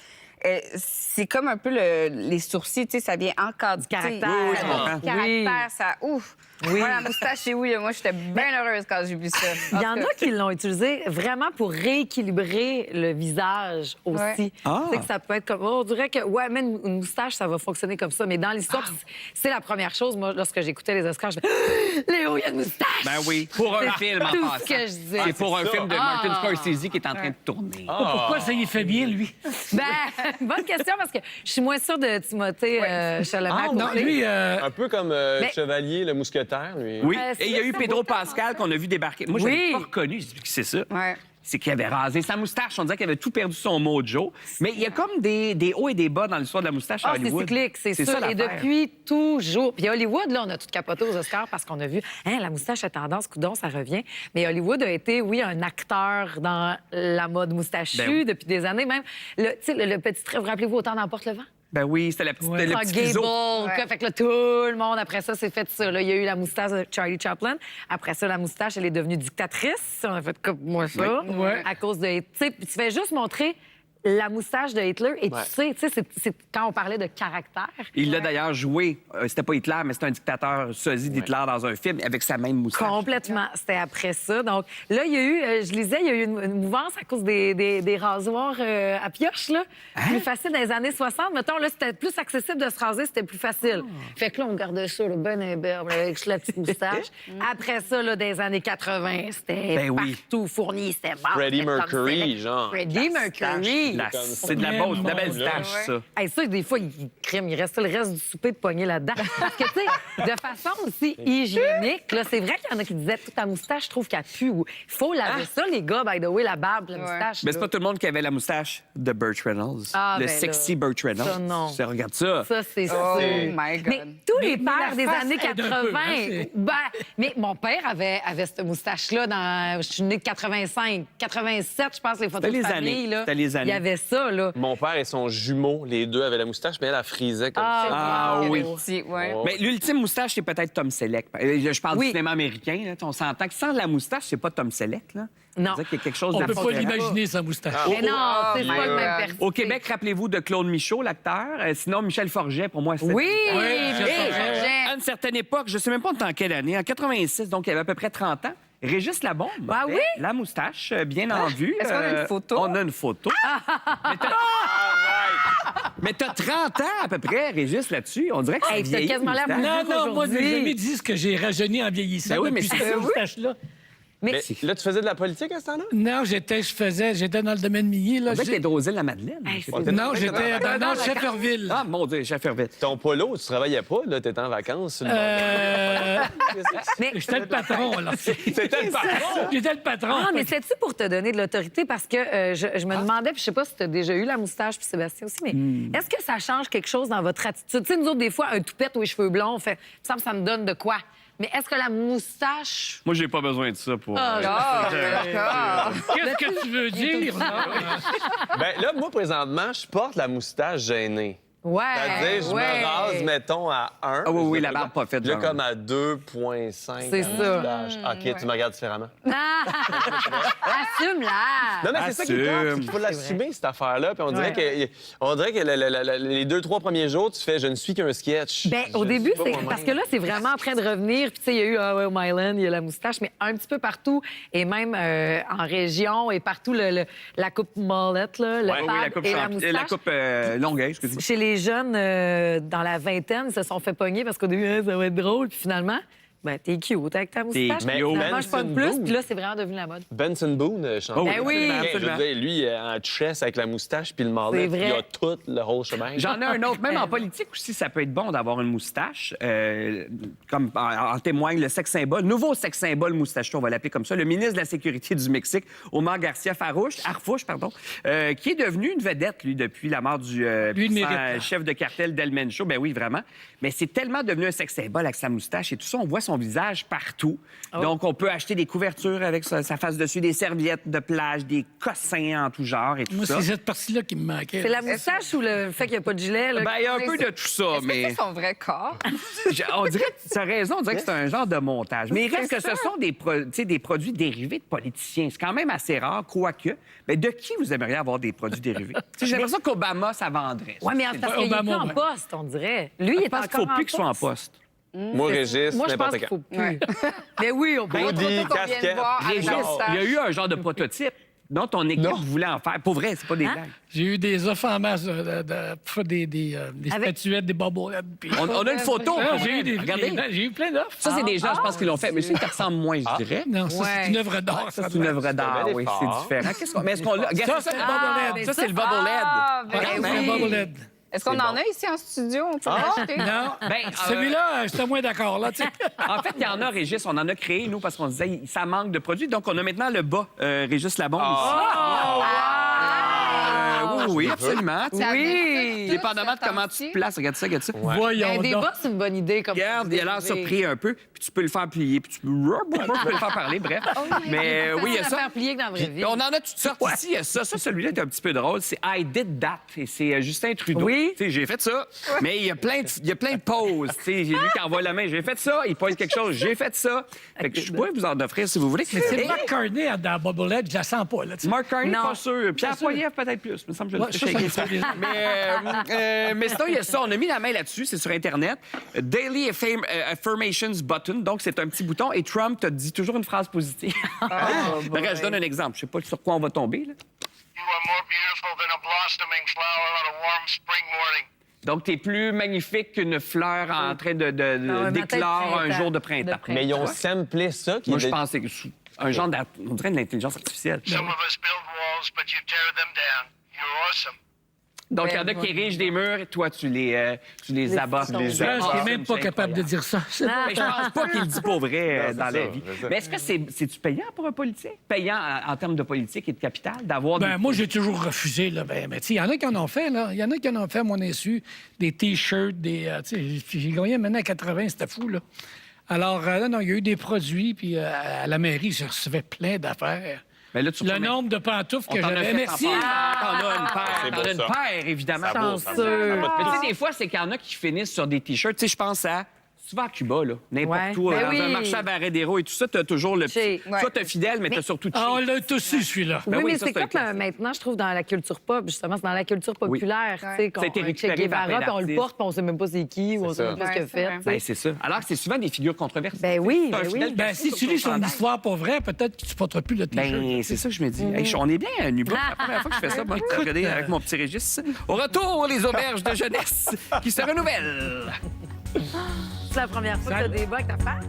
c'est comme un peu les sourcils, tu sais, ça vient encadrer.
caractère.
Oui,
Ça
je
donne
comprends.
du caractère, ça... Ouf!
Oui.
Moi, la moustache, c'est oui. Moi, j'étais bien heureuse quand j'ai vu ça.
Il y en a qui l'ont utilisé vraiment pour rééquilibrer le visage aussi.
Ouais.
Ah.
Tu sais que ça peut être comme... on dirait que, ouais, mais une moustache, ça va fonctionner comme ça. Mais dans l'histoire, c'est la première chose. Moi, lorsque j'écoutais les Oscars, je disais, Léo, il y a une moustache!
Ben oui, pour un film en
tout
passant.
ce que je disais.
C'est pour un
ça.
film de Martin Scorsese qui est en train de tourner.
Pourquoi ça y fait bien, lui?
Ben, bonne question, parce que je suis moins sûre de Timothée Chalamet. à
Non,
côté.
lui,
Un peu comme Chevalier, le mousquetaire, lui.
Oui,
c'est
et il y a
vrai
eu
que
Pedro
c'est beau,
Pascal qu'on a vu débarquer. Moi, je
Oui.
l'avais pas reconnu. Je dis que c'est ça.
Ouais.
C'est qu'il avait rasé sa moustache. On dirait qu'il avait tout perdu son mojo. Mais il y a comme des hauts et des bas dans l'histoire de la moustache à
Ah, c'est
Hollywood.
cyclique, c'est sûr.
ça,
Et
l'affaire.
depuis toujours. Puis Hollywood, là, on a tout capoté aux Oscars parce qu'on a vu, la moustache a tendance, coudon, ça revient. Mais Hollywood a été, oui, un acteur dans la mode moustachue
Ben oui.
depuis des années. Même, tu sais, le petit trait, vous rappelez-vous, Autant d'emporte le vent?
Ben oui, c'était le
Clark
petit
Gable,
ciseau.
quoi. Fait que là, tout le monde, après ça, s'est fait ça. Là, il y a eu la moustache de Charlie Chaplin. Après ça, la moustache, elle est devenue dictatrice. On a fait comme moi ça.
Ouais.
À cause de... Tu sais, puis tu fais juste montrer la moustache de Hitler et tu sais, c'est quand on parlait de caractère.
Il l'a d'ailleurs joué. C'était pas Hitler, mais c'était un dictateur sosie d'Hitler dans un film avec sa même moustache.
Complètement. C'était après ça. Donc là, il y a eu, je lisais, il y a eu une mouvance à cause des rasoirs à pioche, là. Plus facile dans les années 60. Mettons, là, c'était plus accessible de se raser, c'était plus facile. Fait que là, on gardait ça, là, ben imberbe, avec la petite moustache. Après ça, là, dans les années 80, c'était
Ben oui.
partout fourni, c'était bon.
Freddie
c'était comme
Mercury,
c'était-
genre.
Freddie Mercury.
C'est de la bonne, de la belle stache, ça.
Hey, ça, des fois, il restait le reste du souper de poignet là-dedans. Parce que, tu sais, de façon aussi hygiénique, là, c'est vrai qu'il y en a qui disaient toute ta moustache, je trouve qu'elle pue. Il faut laver ça, les gars, by the way, la barbe, la moustache.
Mais c'est
là.
pas tout le monde qui avait la moustache de Burt Reynolds.
Ah,
le
ben
sexy
là.
Burt Reynolds.
Ça, non.
Regarde ça.
Ça, c'est
Oh
sûr.
my God.
Mais tous les
Mais
pères
la
des
face
années
aide un
80,
peu, hein, c'est-
mais mon père avait cette moustache-là dans... Je suis née de 85, 87, je pense, les photos
C'était
de
les
famille,
années.
là.
C'était les années.
Il y avait ça, là.
Mon père et son jumeau, les deux avaient la moustache, mais elle frisait comme ça.
Ah oui.
Petit, ouais.
Oh.
Mais l'ultime moustache, c'est peut-être Tom Selleck. Je parle
Oui.
du cinéma américain. Là. On s'entend que sans la moustache, c'est pas Tom Selleck. Là.
Non.
On dirait qu'il y a quelque chose
On
de
peut pas
différent.
l'imaginer, sa moustache.
Mais non, c'est
my
pas le même
God.
personnage.
Au Québec, rappelez-vous de Claude Michaud, l'acteur. Sinon, Michel Forget, pour moi, c'est...
Oui!
Ouais,
mais-
À une certaine époque, je sais même pas en quelle année, en 86, donc il y avait à peu près 30 ans, Régis Labombe.
Ah
avait
oui?
La moustache, bien en vue.
Est-ce qu'on a une photo?
On a une photo. Mais t'as 30 ans à peu près, Régis, là-dessus. On dirait que c'est
Hey, t'as
vieilli,
quasiment l'air
moustache.
plus-
Non, non, moi, je n'ai
Aujourd'hui.
jamais dit ce que j'ai rajeuni en vieillissant
Ben oui, mais
depuis
c'est-
cette moustache-là.
Mais
Mais là, tu faisais de la politique à ce temps-là?
Non, j'étais dans le domaine minier. Là,
On dirait que t'es Drosel-la-Madeleine.
Hey, c'est-
Non, j'étais dans Shefferville.
Ah, mon Dieu, Shefferville.
Ton polo, tu travaillais pas, là, t'étais en vacances. sur le
mais-
J'étais le patron, là.
C'était le patron!
J'étais le patron.
Ah, mais c'est-tu pour te donner de l'autorité? Parce que je me demandais, puis je sais pas si tu as déjà eu la moustache, puis Sébastien aussi, mais est-ce que ça change quelque chose dans votre attitude? Tu sais, nous autres, des fois, un toupette ou les cheveux blonds, on fait, il me semble que ça me donne de quoi? Mais est-ce que la moustache...
Moi, j'ai pas besoin de ça pour...
Ah, d'accord.
Qu'est-ce que tu veux dire?
Ben là, moi, présentement, je porte la moustache gênée.
Ouais,
C'est-à-dire, je
ouais.
me rase, mettons, à 1.
Ah oui, oui, la barbe pas faite,
Là,
genre.
comme à 2,5.
C'est
la
ça.
moustache. OK, tu me regardes différemment.
Ah! Assume-la!
Non, mais c'est ça qui est
Assume.
plate, c'est qu'il faut l'assumer, cette affaire-là. Puis on dirait
Ouais.
que les 2-3 premiers jours, tu fais « je ne suis qu'un sketch ».
Ben, au
Je
début,
suis pas
c'est
moi-même.
parce que là, c'est vraiment en train de revenir. Puis, tu sais, il y a eu au Myland, il y a la moustache, mais un petit peu partout, et même en région, et partout, la coupe mollette, là, le
Oui,
pad
la coupe,
et la moustache.
la coupe Longueuil, excusez-moi.
Chez les jeunes, dans la vingtaine, ils se sont fait pogner parce qu'au début, hein, ça va être drôle. Puis finalement, Ben, t'es cute avec ta
T'es
moustache.
cute.
Ça mange pas de
Benson
plus,
Boone.
puis là, c'est vraiment devenu la mode.
Benson Boone, chanteur.
Oh oui,
Ben oui.
absolument,
Je
absolument.
veux dire, lui, en chess avec la moustache puis le
C'est
marlet,
vrai.
il a tout le whole chemin.
J'en ai un autre. Même en politique aussi, ça peut être bon d'avoir une moustache. Comme en témoigne le sex symbole, nouveau sex symbole moustachu, on va l'appeler comme ça, le ministre de la Sécurité du Mexique, Omar Garcia Harfuch, qui est devenu une vedette, lui, depuis la mort du
Lui, il mérite, là.
chef de cartel Del Mencho. Ben oui, vraiment. Mais c'est tellement devenu un sex symbole avec sa moustache et tout ça. On voit son visage partout. Donc, on peut acheter des couvertures avec sa face dessus, des serviettes de plage, des cossins en tout genre et tout
Moi,
ça.
c'est cette partie-là qui me manquait.
C'est la moustache ou le fait qu'il n'y a pas de gilet? Là?
Ben, il y a un peu de tout ça,
Est-ce que
mais...
c'est son vrai corps?
On dirait, tu as raison, on dirait que c'est un genre de montage. Mais il reste que ce sont des produits dérivés de politiciens. C'est quand même assez rare, quoique. Mais de qui vous aimeriez avoir des produits dérivés? Tu sais, j'ai l'impression qu'Obama, ça vendrait.
Oui, mais parce qu'il n'est plus
Obama,
en
ouais.
poste, on dirait. Lui, il
Je
est
pense qu'il
encore
faut plus qu'il soit en poste.
Moi, Régis,
Moi, je pense
n'importe
qu'il
quand.
faut plus. Mais oui, on peut.
Hoodie,
Qu'on vient de
casquette.
voir avec la
Il
moustache.
y a eu un genre de prototype dont ton équipe voulait en faire. Pour vrai, c'est pas des blagues.
J'ai eu des offres en masse pour faire des
Avec-
statuettes, des bobolettes. Puis...
On a une photo.
Ah,
pour
j'ai
vrai.
eu,
Regardez.
j'ai eu plein d'offres.
Ça, c'est des gens, je pense, qui l'ont fait. Mais ça, ça ressemble moins, je dirais.
Non, ça,
Ouais.
c'est une œuvre d'art.
Ça, c'est une œuvre d'art,
bel
oui,
effort.
c'est différent. Mais est-ce qu'on l'a...
Ça, c'est le bobblehead.
Ça, c'est le bobblehead.
Ah, ben
C'est
oui.
un bobblehead.
Est-ce qu'on en a ici en studio? On peut l'acheter?
Non,
Ben,
celui-là, j'étais moins d'accord. Là, tu sais.
En fait, il y en a, Régis, on en a créé, nous, parce qu'on se disait, ça manque de produits. Donc, on a maintenant le bas, Régis Labombe, ici. Oui, absolument. Tu sais,
Oui.
dépendamment de comment tu te places. Regarde ça, regarde ça.
Voyons
Ben, des
donc.
bas, c'est une bonne idée. Comme
Regarde, il a l'air surpris un peu, puis tu peux le faire plier, puis tu peux le faire parler, bref. Mais oui, il y a
ça.
ça.
Faire plier que dans la vraie vie.
On en a toutes sortes ici. Il y a ça. Celui-là est un petit peu drôle. C'est I Did That. Et c'est Justin Trudeau.
Oui.
Tu sais, j'ai fait ça. Mais il y a plein de pauses. Tu sais, j'ai lui qui envoie la main. J'ai fait ça. Il pose quelque chose. J'ai fait ça. Fait que je pourrais vous en offrir si vous voulez.
Mais c'est
Et
Mark Carney dans Bobblehead, je la sens pas. Là, tu sais.
Mark Carney,
Non.
pas sûr. Pierre Poilievre, peut-être plus. Il me semble que je
Ouais,
le
ça,
fais
ça me
shaker.
fait plaisir.
Mais sinon, il y a ça. On a mis la main là-dessus. C'est sur Internet. Daily Affirmations Button. Donc, c'est un petit bouton. Et Trump te dit toujours une phrase positive. Regarde, je donne un exemple. Je sais pas sur quoi on va tomber. Là.
You are more beautiful than a blossoming flower on a warm spring morning.
Donc, tu es plus magnifique qu'une fleur en train de
un matin de
d'éclore un
printemps.
jour de printemps.
Mais ils ont samplé ça. Qui
Moi, je
est-
pense que c'est un genre on dirait de l'intelligence artificielle.
Some of us build walls, but you tear them down. You're awesome.
Donc, il y en a qui érigent des murs et toi, tu les abats.
les
Je
abats.
suis même pas capable de dire ça.
Mais je pense pas qu'il le dit pour vrai
c'est
dans
ça,
la vie.
c'est ça.
Mais est-ce que c'est-tu payant pour un politicien? Payant en termes de politique et de capital, d'avoir
Ben,
des...
moi, j'ai toujours refusé. Là. Ben, tu sais, il y en a qui en ont fait. Là. Il y en a qui en ont fait à mon insu. Des T-shirts, des... tu sais, j'ai gagné maintenant à 80, c'était fou, là. Alors, non, il y a eu des produits, puis à la mairie, je recevais plein d'affaires.
Mais là, tu
Le
promets-
nombre de pantoufles
On
que
t'en a
j'avais.
fait
Merci!
en part. T'en as une paire.
C'est
T'en
beau,
as une
ça.
paire, évidemment.
Ça vaut, ça vaut.
Chanceux.
Mais tu sais, des fois, c'est qu'il y en a qui finissent sur des T-shirts. Tu sais, je pense à... Tu vas à Cuba, là, n'importe
Ouais.
où,
Ben
dans un
oui.
marché à Varadero et tout ça, t'as toujours le petit...
Chez-
Ouais.
Soit t'as fidèle, mais t'as surtout
Ah, on
cheap.
l'a tous su, celui-là.
Ben
oui,
oui,
mais
ça,
c'est
c'est un
comme
classique.
maintenant, je trouve, dans la culture pop, justement, c'est dans la culture populaire. Tu sais, qu'on
Ça a été
Che
récupéré par
Guevara,
plein
puis on le
d'artistes.
porte, puis on sait même pas c'est qui, ou on sait
ça.
même pas ce qu'il a
Ouais,
fait.
c'est
tu sais.
Ben, c'est ça. Alors que c'est souvent des figures controversées.
Ben oui,
C'est un
ben oui.
fidèle
Ben, si
sur
tu lis
ton
son
chandail.
histoire pour vrai, peut-être que tu porteras plus le T-shirt.
Ben, c'est ça que je me dis. Hey, on est bien à Nuba. C'est la première fois que je fais ça. Moi, regardez, avec mon petit Régis. Au retour, les auberges de jeunesse qui se renouvellent.
C'est la première fois que tu as des bas avec ta femme.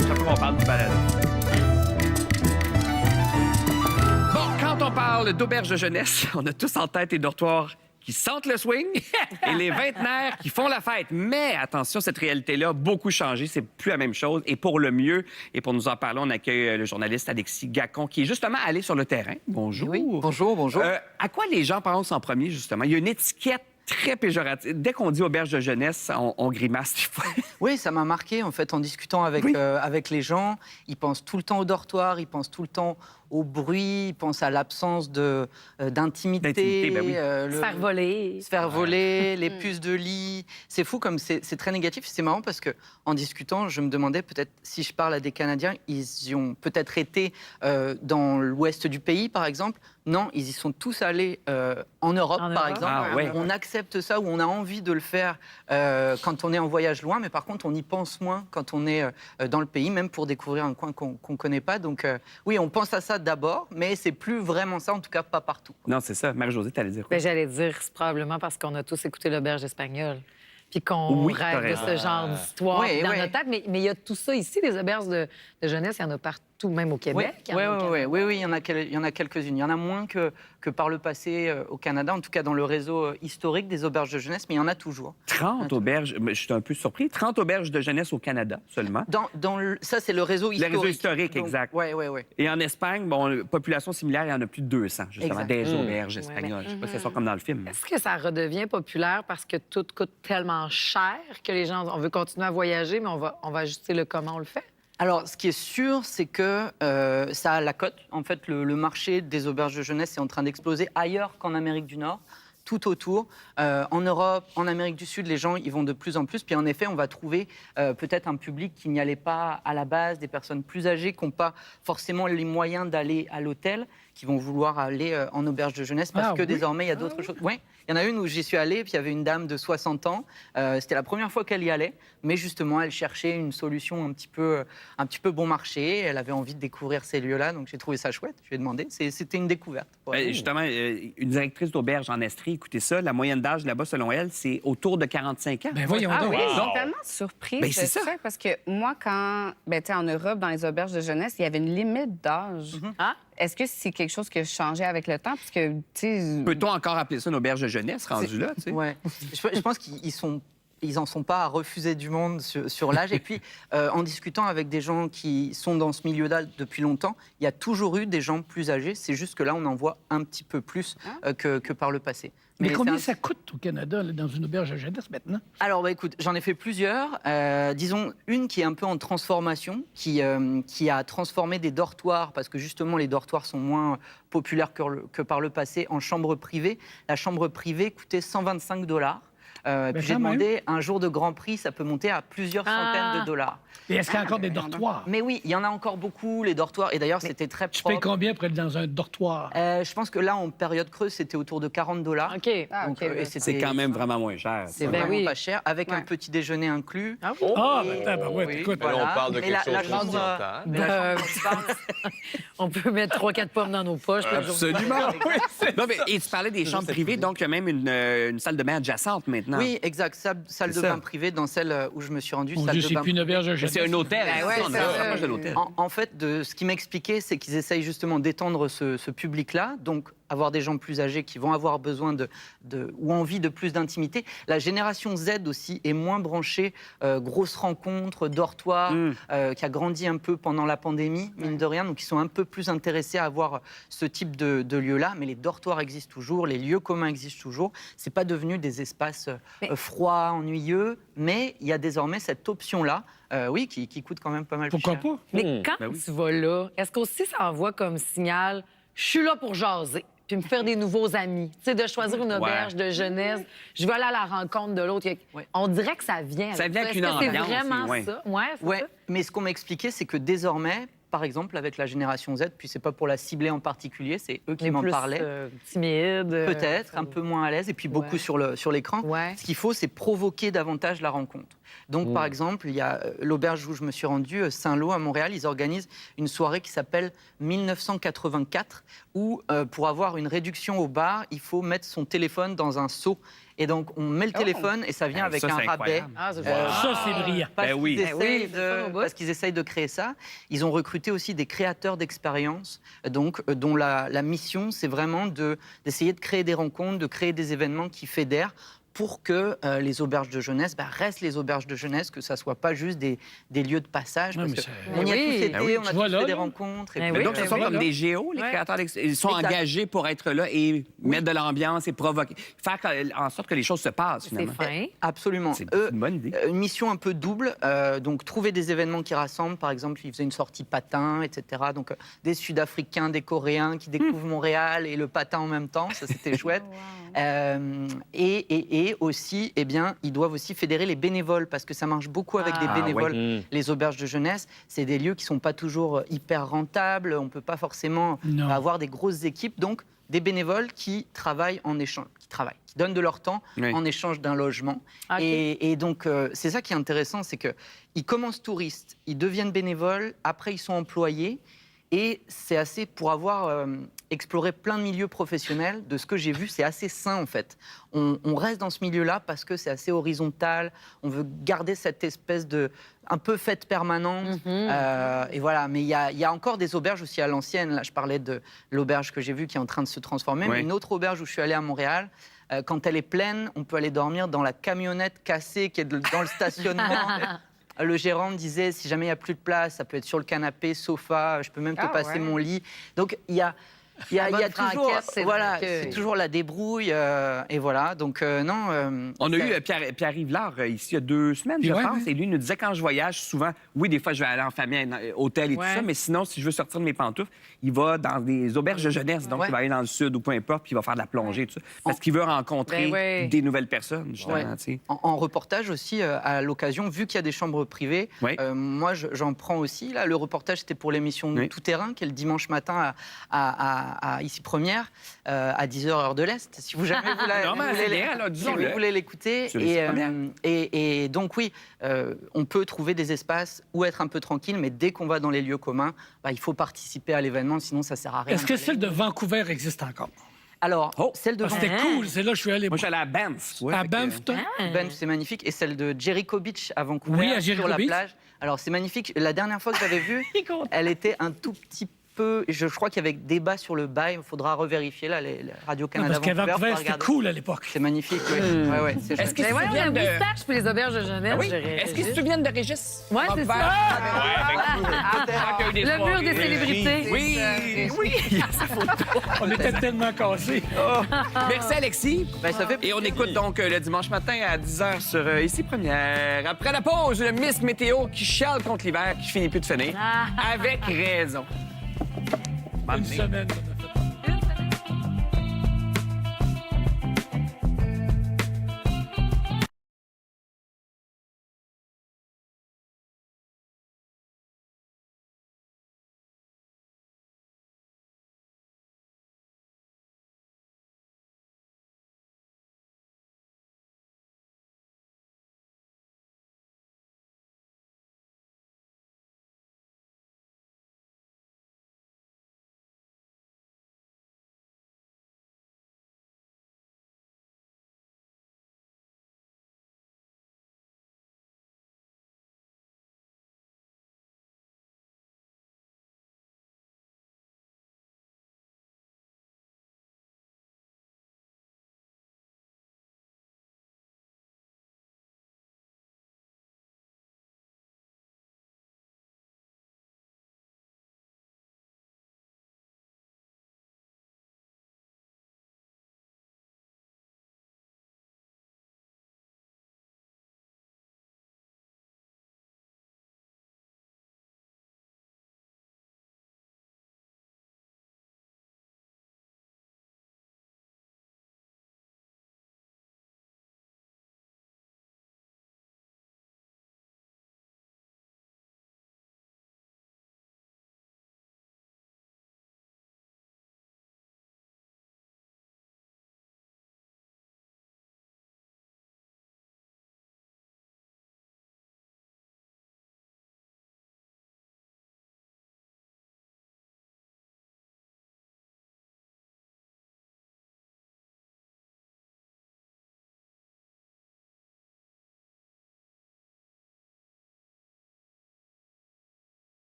Chaque fois qu'on parle du balado. Bon, quand on parle d'auberge de jeunesse, on a tous en tête les dortoirs qui sentent le swing et les vingtenaires qui font la fête. Mais attention, cette réalité-là a beaucoup changé. C'est plus la même chose et pour le mieux. Et pour nous en parler, on accueille le journaliste Alexis Gacon qui est justement allé sur le terrain. Bonjour.
Oui, bonjour, bonjour.
À quoi les gens pensent en premier, justement? Il y a une étiquette très péjorative. Dès qu'on dit auberge de jeunesse, on grimace des fois.
Oui, ça m'a marqué, en fait, en discutant avec,
Oui.
avec les gens. Ils pensent tout le temps au dortoir, ils pensent tout le temps au bruit, ils pensent à l'absence d'intimité.
D'intimité, ben oui.
Se faire voler.
Se faire voler, les puces de lit. C'est fou comme c'est très négatif. C'est marrant parce que en discutant, je me demandais peut-être si je parle à des Canadiens, ils y ont peut-être été dans l'ouest du pays, par exemple. Non, ils y sont tous allés en Europe,
En
par
Europe.
exemple.
Ah, ouais.
On accepte ça ou on a envie de le faire quand on est en voyage loin, mais par contre, on y pense moins quand on est dans le pays, même pour découvrir un coin qu'on ne connaît pas. Donc oui, on pense à ça d'abord, mais c'est plus vraiment ça, en tout cas pas partout.
Non, c'est ça. Marie-Josée, t'allais dire quoi?
Ben, j'allais dire, c'est probablement parce qu'on a tous écouté l'auberge espagnole. Puis qu'on
Oui, t'as
rêve de
raison.
ce genre d'histoire
Oui,
dans
oui.
notre tête. Mais il y a tout ça ici, des auberges de jeunesse, il y en a partout, même au
Oui,
Québec. Il y en a au Canada.
oui, il y en a quelques-unes. Il y en a moins que par le passé au Canada, en tout cas dans le réseau historique des auberges de jeunesse, mais il y en a toujours.
30 auberges, mais je suis un peu surpris, 30 auberges de jeunesse au Canada seulement.
Ça, c'est le réseau historique.
réseau historique, exact.
Oui, oui, oui.
Et en Espagne, bon, population similaire, il y en a plus de 200, justement,
Exact.
des auberges espagnoles.
mais-
Je sais pas si c'est ça comme dans le film.
Est-ce que ça redevient populaire parce que tout coûte tellement cher que les gens, on veut continuer à voyager, mais on va ajuster le comment on le fait?
Alors, ce qui est sûr, c'est que ça a la cote. En fait, le marché des auberges de jeunesse est en train d'exploser ailleurs qu'en Amérique du Nord, tout autour. En Europe, en Amérique du Sud, les gens y vont de plus en plus. Puis en effet, on va trouver peut-être un public qui n'y allait pas à la base, des personnes plus âgées qui n'ont pas forcément les moyens d'aller à l'hôtel, qui vont vouloir aller en auberge de jeunesse parce
Ah,
que
oui.
désormais, il y a d'autres choses. Oui, il y en a une où j'y suis allée, puis il y avait une dame de 60 ans. C'était la première fois qu'elle y allait, mais justement, elle cherchait une solution un petit peu bon marché. Elle avait envie de découvrir ces lieux-là, donc j'ai trouvé ça chouette. Je lui ai demandé. C'était une découverte. pour elle.
Justement, une directrice d'auberge en Estrie, écoutez ça, la moyenne d'âge là-bas, selon elle, c'est autour de 45 ans.
Ben voyons
Ah
donc.
oui, je suis tellement surprise
Ben,
de
c'est ça.
ça. Parce que moi, quand, tu sais, en Europe, dans les auberges de jeunesse, il y avait une limite d'âge.
Ah?
Est-ce que c'est quelque chose qui a changé avec le temps? Parce que, tu sais...
Peut-on encore appeler ça une auberge de jeunesse rendu là? Tu sais?
Ouais. Je pense qu'ils en sont pas à refuser du monde sur l'âge. Et puis, en discutant avec des gens qui sont dans ce milieu-là depuis longtemps, il y a toujours eu des gens plus âgés. C'est juste que là, on en voit un petit peu plus que par le passé.
Mais combien
c'est un-
ça coûte au Canada, là, dans une auberge de jeunesse maintenant?
Alors, écoute, j'en ai fait plusieurs. Disons, une qui est un peu en transformation, qui a transformé des dortoirs, parce que justement, les dortoirs sont moins populaires que par le passé, en chambre privée. La chambre privée coûtait 125 $. Puis j'ai
quand même.
demandé, un jour de Grand Prix, ça peut monter à plusieurs centaines de dollars.
Et est-ce qu'il y a encore des dortoirs?
Mais oui, il y en a encore beaucoup, les dortoirs. Et d'ailleurs, c'était très
Tu payes
propre.
combien pour être dans un dortoir?
Je pense que là, en période creuse, c'était autour de 40 $.
OK.
Ah,
Donc,
OK,
et
oui.
C'est quand même vraiment moins cher.
C'est
Ben
vraiment
oui.
pas cher, avec un
Ouais.
petit déjeuner inclus.
Ah oui?
Ah,
Et-
ben, ouais,
oui,
écoute.
Mais là, on parle de
Et
quelque chose
la
de
chambre,
continental.
mais la chambre dont tu parles,
On peut mettre 3-4 pommes dans nos poches. puis le jour-
Absolument. Non, mais, et tu parlais des chambres privées, donc il y a même une salle de bain adjacente maintenant.
Oui, exact. Salle de
C'est ça.
bain privée dans celle où je me suis rendu.
Mon
salle
Dieu,
de
c'est
bain
plus une auberge de
Mais
jeunesse.
c'est un hôtel.
Ben ouais,
on
c'est
est
ça.
proche de l'hôtel.
En fait, ce qui m'expliquait, c'est qu'ils essayent justement d'étendre ce public-là, donc avoir des gens plus âgés qui vont avoir besoin ou envie de plus d'intimité. La génération Z aussi est moins branchée, grosses rencontres, dortoirs, qui a grandi un peu pendant la pandémie, mine de rien, donc ils sont un peu plus intéressés à avoir ce type de lieu-là, mais les dortoirs existent toujours, les lieux communs existent toujours. C'est pas devenu des espaces froids, ennuyeux, mais il y a désormais cette option-là, oui, qui coûte quand même pas mal
Pourquoi
plus cher.
pas?
Mais quand
Ben oui.
tu vas là, est-ce qu'aussi ça envoie comme signal, je suis là pour jaser, puis me faire des nouveaux amis, tu sais, de choisir une auberge de jeunesse, je vais aller à la rencontre de l'autre.
Ouais.
On dirait que ça vient.
Ça vient avec
Est-ce
une
que c'est
ambiance,
vraiment
oui, ouais.
ça? Ouais, c'est
Ouais,
ça.
mais ce qu'on m'a expliqué, c'est que désormais, par exemple, avec la génération Z, puis c'est pas pour la cibler en particulier, c'est eux qui
Mais
m'en
plus,
parlaient.
timide.
Peut-être, un peu moins à l'aise, et puis beaucoup sur l'écran.
Ouais.
Ce qu'il faut, c'est provoquer davantage la rencontre. Donc, par exemple, il y a l'auberge où je me suis rendu, Saint-Lô, à Montréal, ils organisent une soirée qui s'appelle 1984, où pour avoir une réduction au bar, il faut mettre son téléphone dans un seau. Et donc, on met le téléphone et ça vient avec
ça,
un
c'est
rabais.
incroyable.
Ah, c'est
Ça, c'est brillant.
Parce
Ben oui.
qu'ils
Ben oui,
essayent
c'est ça, au bout.
parce qu'ils essayent de créer ça. Ils ont recruté aussi des créateurs d'expériences, donc dont la mission, c'est vraiment d'essayer de créer des rencontres, de créer des événements qui fédèrent pour que les auberges de jeunesse restent les auberges de jeunesse, que ça ne soit pas juste des lieux de passage.
Non,
Parce
mais
que
c'est-
on y a
Oui.
tous été,
Ben oui,
on a
tu
tous
vois
fait
là,
des
là.
rencontres.
Ben
Mais
oui,
donc, ce sont
oui,
comme
là.
des géos, les
Ouais.
créateurs Ils sont
Exact.
engagés pour être là et mettre de l'ambiance et provoquer. Faire en sorte que les choses se passent,
C'est
finalement.
fin.
Absolument.
C'est
Eux,
une bonne idée.
une mission un peu double, donc trouver des événements qui rassemblent. Par exemple, ils faisaient une sortie patin, etc. Donc des Sud-Africains, des Coréens qui découvrent Montréal et le patin en même temps. Ça, c'était chouette. Et aussi, eh bien, ils doivent aussi fédérer les bénévoles parce que ça marche beaucoup avec des
Ah,
bénévoles.
oui.
Les auberges de jeunesse, c'est des lieux qui sont pas toujours hyper rentables. On peut pas forcément
Non.
avoir des grosses équipes. Donc, des bénévoles qui travaillent en échange, qui donnent de leur temps
Oui.
en échange d'un logement.
Ok.
Et donc, c'est ça qui est intéressant, c'est qu'ils commencent touristes, ils deviennent bénévoles, après ils sont employés, et c'est assez, pour avoir exploré plein de milieux professionnels, de ce que j'ai vu, c'est assez sain en fait. On reste dans ce milieu-là parce que c'est assez horizontal, on veut garder cette espèce de un peu fête permanente. Et voilà, mais il y a encore des auberges aussi à l'ancienne. Là, je parlais de l'auberge que j'ai vue qui est en train de se transformer,
Oui.
mais une autre auberge où je suis allé à Montréal, quand elle est pleine, on peut aller dormir dans la camionnette cassée qui est dans le stationnement. Le gérant me disait, si jamais il n'y a plus de place, ça peut être sur le canapé, sofa, je peux même te
Ah,
passer
ouais.
mon lit. Donc, il y a
bonne
toujours,
franquette, c'est
voilà,
vrai que-
c'est toujours la débrouille. Et voilà, donc non...
On a
ça-
eu Pierre Yvelard ici il y a 2 semaines,
Puis
je
ouais,
pense,
ouais.
et lui il nous disait quand je voyage, souvent, oui, des fois je vais aller en famille, hôtel et
Ouais.
tout ça, mais sinon, si je veux sortir de mes pantoufles, il va dans des auberges de jeunesse, donc
Ouais.
il va aller dans le sud ou peu importe, puis il va faire de la plongée et tout ça, parce qu'il veut rencontrer
Ben ouais.
des nouvelles personnes, justement,
Ouais.
tu sais.
En reportage aussi, à l'occasion, vu qu'il y a des chambres privées,
Oui.
moi j'en prends aussi. Là, le reportage, c'était pour l'émission
Oui.
Tout Terrain, qui est le dimanche matin à Ici Première, à 10h heure de l'Est. Si vous jamais vous,
Non, mais c'est bien, là,
si
disons-le.
vous voulez l'écouter.
Sur Ici Première.
Et donc oui, on peut trouver des espaces où être un peu tranquille, mais dès qu'on va dans les lieux communs, il faut participer à l'événement, sinon ça sert à rien.
Est-ce que celle de Vancouver existe encore?
Alors,
Oh,
celle de
Parce que c'était cool, c'est là que je suis allé.
Moi, je suis allé à Banff. ouais,
À
fait que-
Banff, toi?
Banff, c'est magnifique. Et celle de Jericho Beach à Vancouver,
Oui, à Jericho
sur la
Beach.
plage. Alors, c'est magnifique. La dernière fois que j'avais vue, elle était un tout petit peu... Je crois qu'il y avait débat sur le bail. Il faudra revérifier, là, les
Non,
Radio-Canada
parce qu'à
Vancouver.
Vancouver,
faudra
c'était
regarder.
cool à l'époque.
C'est magnifique, oui. Ouais, ouais, c'est
Est-ce
chouette.
qu'ils
Mais
se
ouais,
souviennent
le
de...
moustache pour les auberges de jeunesse.
Ah oui.
j'aurais-
Est-ce qu'ils se souviennent de Régis?
Ouais, c'est ça. Le mur des célébrités.
Oui, oui, il y a sa photo.
On était tellement cassés.
Merci, Alexis.
Ben, ça fait
Et on
plaisir.
écoute donc le dimanche matin à 10h sur Ici Première. Après la pause, le Miss Météo qui chiale contre l'hiver, qui finit plus de finir. Avec raison.
Une semaine.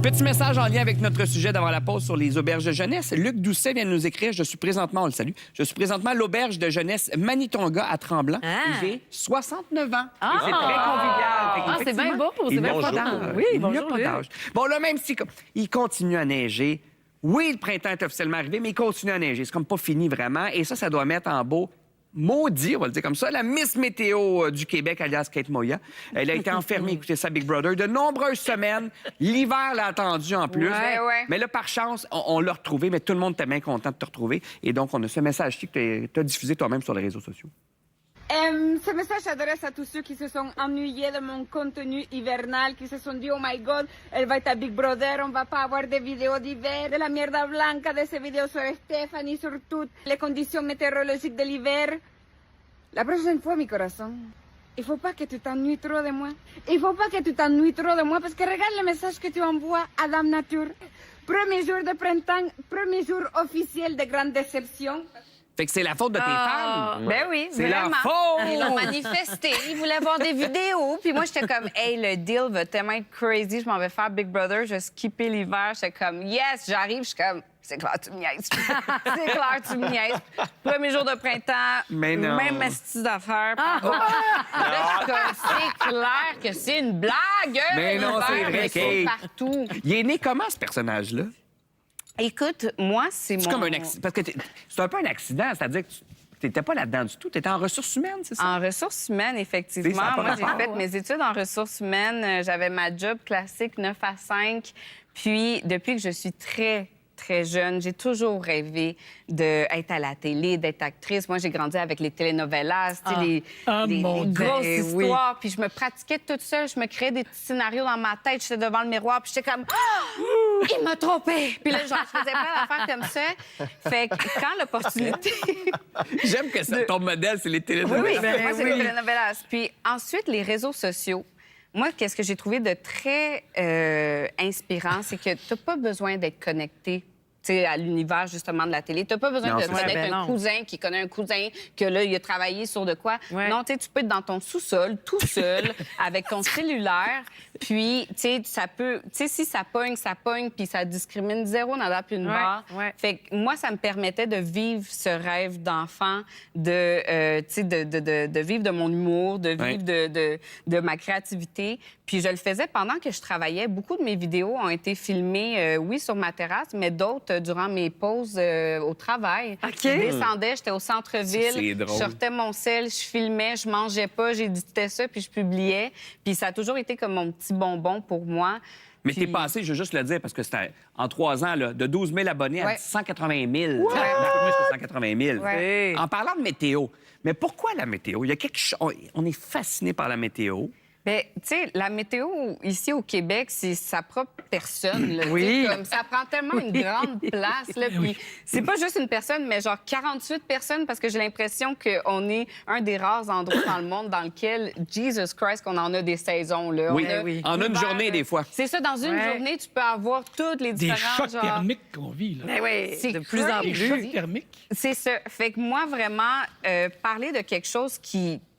Petit message en lien avec notre sujet d'avant la pause sur les auberges de jeunesse. Luc Doucet vient de nous écrire, je suis présentement à l'auberge de jeunesse Manitonga à Tremblant. J'ai 69 ans.
Ah!
Et c'est très convivial. Fait
Ah, c'est bien beau, c'est
il
bien
n'y a
fondant.
pas
Oui,
il n'y a
bonjour,
pas
Luc.
d'âge. Bon, là, même si il continue à neiger, oui, le printemps est officiellement arrivé, mais il continue à neiger. C'est comme pas fini vraiment. Et ça doit mettre en beau maudit, on va le dire comme ça, la Miss Météo du Québec, alias Kate Moya. Elle a été enfermée, écoutez ça, Big Brother, de nombreuses semaines. L'hiver l'a attendu en plus.
Ouais.
Mais là, par chance, on l'a retrouvé, mais tout le monde était bien content de te retrouver. Et donc, on a ce message-ci que tu as diffusé toi-même sur les réseaux sociaux.
Ce message s'adresse à tous ceux qui se sont ennuyés de mon contenu hivernal, qui se sont dit, oh my god, elle va être à Big Brother, on va pas avoir de vidéos d'hiver, de la mierda blanca, de ces vidéos sur Stéphanie, sur toutes les conditions météorologiques de l'hiver. La prochaine fois, mi corazón, il faut pas que tu t'ennuies trop de moi. Il faut pas que tu t'ennuies trop de moi, parce que regarde le message que tu envoies à Dame Nature. Premier jour de printemps, premier jour officiel de grande déception.
Fait que c'est la faute de tes fans.
Ben oui,
C'est
vraiment.
la faute!
Ils l'ont manifesté. Ils voulaient voir des vidéos. Puis moi, j'étais comme, hey, le deal va tellement être crazy. Je m'en vais faire Big Brother. Je vais skipper l'hiver. J'étais comme, yes, j'arrive. Je suis comme, c'est clair, tu me niaises. C'est clair, tu me niaises. Premier jour de printemps.
Mais non.
Même astuce d'affaires. Là, je suis comme, c'est clair que c'est une blague.
Mais non,
l'hiver,
c'est vrai,
mais c'est
Kate.
partout.
Il est né comment, ce personnage-là?
Écoute, moi, c'est mon...
C'est comme un accident. Parce que c'est un peu un accident, c'est-à-dire que tu n'étais pas là-dedans du tout. Tu étais en ressources humaines, c'est ça?
En ressources humaines,
Ça
effectivement.
a pas
Moi, j'ai
rapport,
fait mes études en ressources humaines. J'avais ma job classique 9 à 5. Puis, depuis que je suis très jeune, j'ai toujours rêvé d'être à la télé, d'être actrice. Moi, j'ai grandi avec les telenovelas, tu sais, les
mon Dieu.
grosses
oui.
histoires. Puis je me pratiquais toute seule. Je me créais des petits scénarios dans ma tête. J'étais devant le miroir, puis j'étais comme « Il m'a trompé! » Puis là, genre, je faisais plein d'affaires comme ça. Fait que quand l'opportunité...
J'aime que ça, ton modèle, c'est les
Oui,
télénovelas.
oui, moi, c'est les telenovelas. Puis ensuite, les réseaux sociaux. Moi, qu'est-ce que j'ai trouvé de très inspirant, c'est que tu n'as pas besoin d'être connecté, tu sais, à l'univers, justement, de la télé. Tu n'as pas besoin
Non,
de
c'est
connaître
vrai.
un cousin qui connaît un cousin, que là, il a travaillé sur de quoi.
Ouais.
Non, tu sais, tu peux être dans ton sous-sol, tout seul, avec ton cellulaire. Puis, tu sais, ça peut... Tu sais, si ça pogne, puis ça discrimine zéro dans la une barre.
ouais.
Fait que moi, ça me permettait de vivre ce rêve d'enfant, de, tu sais, de vivre de mon humour, de vivre de ma créativité. Puis je le faisais pendant que je travaillais. Beaucoup de mes vidéos ont été filmées, oui, sur ma terrasse, mais d'autres durant mes pauses au travail.
OK.
Je descendais, j'étais au centre-ville,
C'est drôle.
je sortais mon sel, je filmais, je mangeais pas, j'éditais ça, puis je publiais. Puis ça a toujours été comme mon petit bonbon pour moi.
Mais
Puis-
t'es passé, je veux juste le dire, parce que c'était en 3 ans, là, de 12 000 abonnés à
Ouais.
180 000. Ouais. Un peu plus que 180 000.
Ouais.
En parlant de météo, mais pourquoi la météo? Il y a quelque chose... On est fasciné par la météo.
Bien, tu sais, la météo ici au Québec, c'est sa propre personne. Là,
Oui.
Tu sais, comme, ça prend tellement une grande place. Là, puis c'est pas juste une personne, mais genre 48 personnes, parce que j'ai l'impression qu'on est un des rares endroits dans le monde dans lequel, Jesus Christ, qu'on en a des saisons. Là.
Oui,
On a
oui. En une
l'hiver,
journée, des fois.
C'est ça, dans une
Ouais.
journée, tu peux avoir toutes les
Des
différences.
chocs
genre-
thermiques qu'on vit, là.
Ben oui,
C'est
de plus en
Des
crazy.
plus.
chocs thermiques.
C'est ça. Fait que moi, vraiment, parler de quelque chose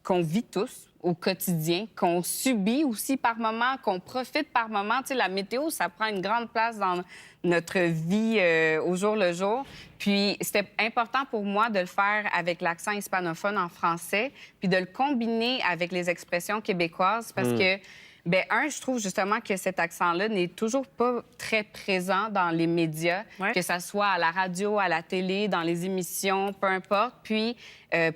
qu'on vit tous au quotidien, qu'on subit aussi par moment, qu'on profite par moment. Tu sais, la météo, ça prend une grande place dans notre vie au jour le jour. Puis c'était important pour moi de le faire avec l'accent hispanophone en français, puis de le combiner avec les expressions québécoises parce que... Bien, je trouve justement que cet accent-là n'est toujours pas très présent dans les médias,
Ouais.
que ça soit à la radio, à la télé, dans les émissions, peu importe. Puis,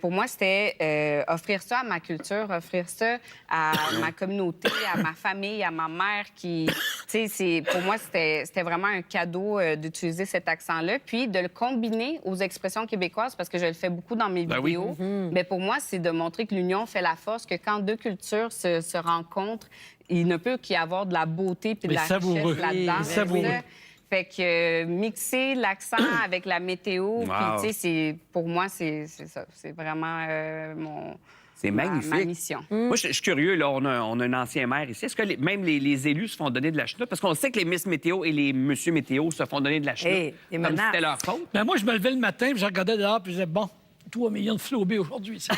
pour moi, c'était offrir ça à ma culture, offrir ça à ma communauté, à ma famille, à ma mère qui... Tu sais, pour moi, c'était vraiment un cadeau d'utiliser cet accent-là, puis de le combiner aux expressions québécoises, parce que je le fais beaucoup dans mes
Ben oui.
vidéos. Mais pour moi, c'est de montrer que l'union fait la force, que quand deux cultures se rencontrent, il ne peut qu'y avoir de la beauté puis de
Mais
la
savoureux.
richesse là-dedans.
Oui, savoureux.
C'est ça. Fait que mixer l'accent avec la météo, puis
Wow.
tu sais, pour moi, c'est ça. C'est vraiment
C'est
ma
magnifique.
mission.
Moi, je suis curieux, là, on a un ancien maire ici. Est-ce que même les élus se font donner de la chenoute? Parce qu'on sait que les Miss Météo et les Monsieur Météo se font donner de la chenoute.
Hey, des
comme si
menaces.
c'était leur faute.
Ben moi, je me levais le matin, puis je regardais dehors, puis je disais, bon, 3 millions de flobés aujourd'hui. Ça.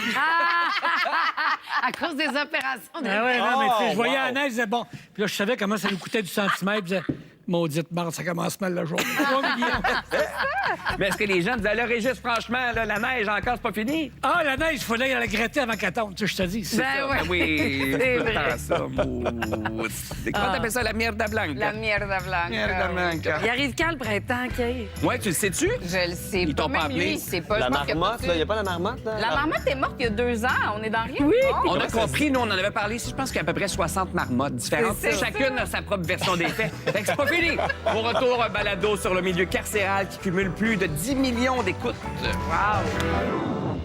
À cause des opérations.
Ah ouais, non, mais tu sais, je voyais
wow.
la neige, je disais, bon. Puis là, je savais comment ça nous coûtait du centimètre. Je disais, Maudite marde, ça commence mal la journée. 3 millions.
Mais est-ce que les gens disaient, là, Régis, franchement, là, la neige encore, c'est pas fini?
Ah, la neige, il fallait la gratter avant qu'elle tombe, tu sais, je te dis. C'est
Ben
ça.
ouais.
Ben oui,
C'est
c'est tout le
vrai.
temps ça. Comment t'appelles ça, la mierda blanca?
La mierda blanca.
Mierda blanca.
Il arrive quand le printemps, Kay?
Ouais, tu le sais-tu?
Je le sais
Ils
pas.
t'ont pas
Même
appelé?
lui, il sait pas.
La
Je pense qu'il a pas
marmotte,
su.
là, il n'y a pas la marmotte, là?
La marmotte est morte il y a 2 ans. On est dans rien.
Oui.
Bon.
On a compris, nous, on en avait parlé ici, je pense qu'il y a à peu près 60 marmottes différentes.
C'est ça.
Chacune a sa propre version des faits. Fait que c'est pas fini. Au retour, un balado sur le milieu carcéral qui cumule plus de 10 millions d'écoutes.
Wow.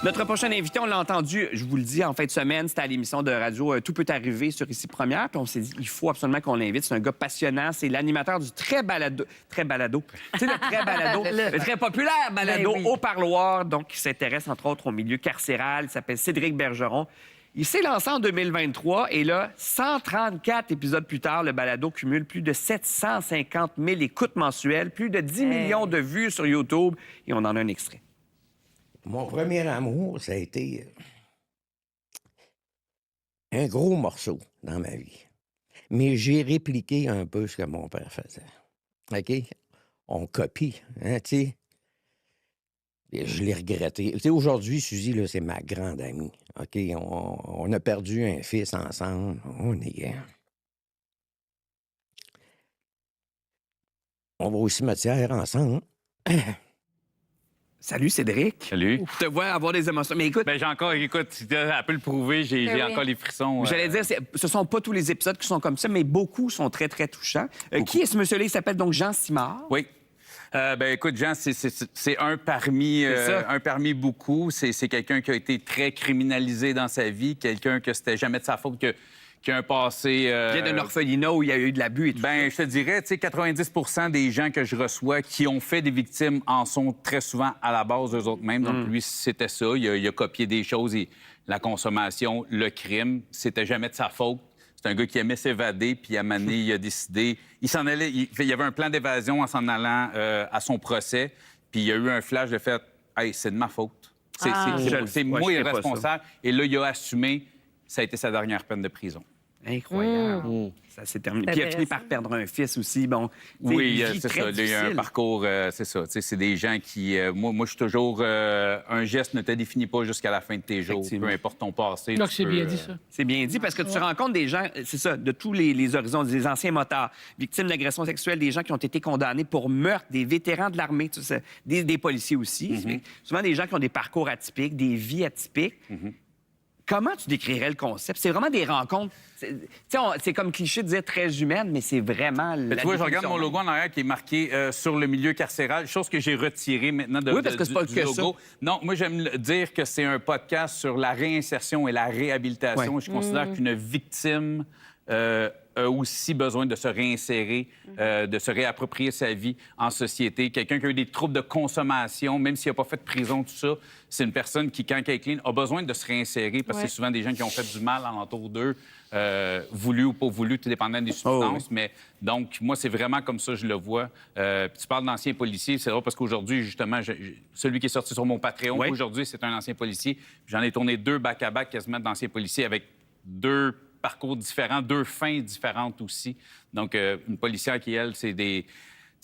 Notre prochain invité, on l'a entendu, je vous le dis, en fin de semaine, c'était à l'émission de radio Tout peut arriver sur Ici Première. Puis on s'est dit, il faut absolument qu'on l'invite. C'est un gars passionnant. C'est l'animateur du très balado. Tu sais, le très balado, le très populaire balado
Ben oui.
au parloir. Donc, qui s'intéresse, entre autres, au milieu carcéral. Il s'appelle Cédric Bergeron. Il s'est lancé en 2023 et là, 134 épisodes plus tard, le balado cumule plus de 750 000 écoutes mensuelles, plus de 10 millions de vues sur YouTube. Et on en a un extrait.
Mon premier amour, ça a été un gros morceau dans ma vie. Mais j'ai répliqué un peu ce que mon père faisait. OK? On copie, hein, tu sais. Et je l'ai regretté. Tu sais, aujourd'hui, Suzy, là, c'est ma grande amie. OK? On a perdu un fils ensemble. On est... On va au cimetière ensemble.
Salut, Cédric.
Salut.
Je te vois avoir des émotions. Mais écoute,
Ben, j'ai encore, écoute, elle peut le prouver, j'ai
oui.
encore les frissons.
j'allais dire, ce sont pas tous les épisodes qui sont comme ça, mais beaucoup sont très, très touchants. Qui est ce monsieur-là? Il s'appelle donc Jean Simard.
Oui. Ben écoute, Jean, c'est un parmi beaucoup. C'est quelqu'un qui a été très criminalisé dans sa vie, quelqu'un que c'était jamais de sa faute, qui a un passé...
Il vient d'un orphelinat où il y a eu de l'abus et tout
Ben, je te dirais, tu sais, 90 des gens que je reçois qui ont fait des victimes en sont très souvent à la base d'eux autres mêmes. Donc, lui, c'était ça. Il a copié des choses, la consommation, le crime. C'était jamais de sa faute. C'est un gars qui aimait s'évader, puis à un moment donné, il a décidé... Il s'en allait... Il y avait un plan d'évasion en s'en allant à son procès, puis il y a eu un flash de fait « Hey, c'est de ma faute. C'est moi
je
le
sais pas
responsable. » Et là, il a assumé. Ça a été sa dernière peine de prison.
Incroyable. Ça s'est terminé. Puis il a fini par perdre un fils aussi. Bon,
oui,
une vie
c'est
très
ça. Il y a un
difficile.
parcours, c'est ça. Tu sais, c'est des gens qui... moi, je suis toujours... un geste ne te définit pas jusqu'à la fin de tes jours. Peu importe ton passé.
Donc,
tu
c'est
peux,
bien dit, ça.
C'est bien dit parce que tu rencontres des gens, c'est ça, de tous les horizons, des anciens motards, victimes d'agressions sexuelles, des gens qui ont été condamnés pour meurtre, des vétérans de l'armée, tu sais, des policiers aussi. Souvent des gens qui ont des parcours atypiques, des vies atypiques. Comment tu décrirais le concept? C'est vraiment des rencontres. C'est comme cliché de dire très humaine, mais c'est vraiment.
Mais tu vois, je regarde mon logo en arrière qui est marqué sur le milieu carcéral, chose que j'ai retirée maintenant
Oui, parce que c'est pas
du
que
logo. Non, moi, j'aime dire que c'est un podcast sur la réinsertion et la réhabilitation.
Ouais.
Je considère qu'une victime a aussi besoin de se réinsérer, de se réapproprier sa vie en société. Quelqu'un qui a eu des troubles de consommation, même s'il n'a pas fait de prison, tout ça, c'est une personne qui, quand elle est clean, a besoin de se réinsérer parce que c'est souvent des gens qui ont fait du mal alentour d'eux, voulu ou pas voulu, tout dépendant des substances.
oui.
Mais donc, moi, c'est vraiment comme ça que je le vois. Puis tu parles d'anciens policiers, c'est drôle parce qu'aujourd'hui, justement, celui qui est sorti sur mon Patreon, aujourd'hui, c'est un ancien policier. J'en ai tourné 2 back-à-back quasiment d'anciens policiers avec 2 parcours différents, 2 fins différentes aussi. Donc, une policière qui, elle, c'est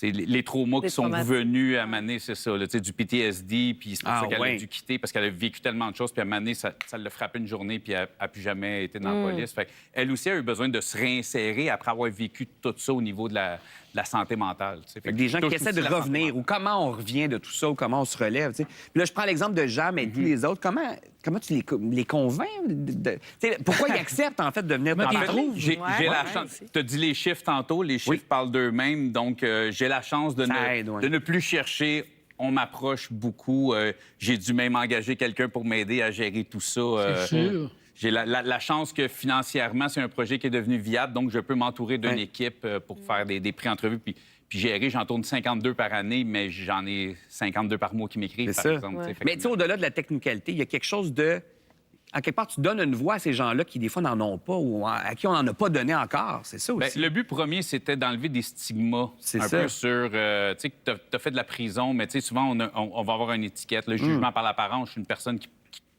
les traumas qui sont venus à Mané, c'est ça, là, du PTSD, puis c'est pour ça qu'elle a dû quitter parce qu'elle a vécu tellement de choses, puis à Mané, ça l'a frappé une journée, puis elle n'a plus jamais été dans la police. Fait elle aussi a eu besoin de se réinsérer après avoir vécu tout ça au niveau de la santé mentale. Fait que
des gens qui
touche
essaient
aussi
de
la santé
revenir
mentale.
ou comment on revient de tout ça ou comment on se relève. Puis là, je prends l'exemple de Jean, mais tous les autres, comment tu les convaincs? Pourquoi ils acceptent, en fait, de venir te
En fait,
parler?
j'ai la chance. Tu as dit les chiffres tantôt. Les chiffres parlent d'eux-mêmes. Donc, j'ai la chance de ne plus chercher. On m'approche beaucoup. J'ai dû même engager quelqu'un pour m'aider à gérer tout ça.
C'est sûr.
J'ai la chance que financièrement, c'est un projet qui est devenu viable. Donc, je peux m'entourer d'une équipe pour faire des pré-entrevues puis gérer. J'en tourne 52 par année, mais j'en ai 52 par mois qui m'écrivent, par exemple.
Mais tu sais, au-delà de la technicalité, il y a quelque chose de... En quelque part, tu donnes une voix à ces gens-là qui, des fois, n'en ont pas ou à qui on n'en a pas donné encore. C'est ça aussi.
Le but premier, c'était d'enlever des stigmas.
C'est
un
ça.
peu sur... tu sais, que tu as fait de la prison, mais tu sais, souvent, on va avoir une étiquette. Le jugement par l'apparence, je suis une personne qui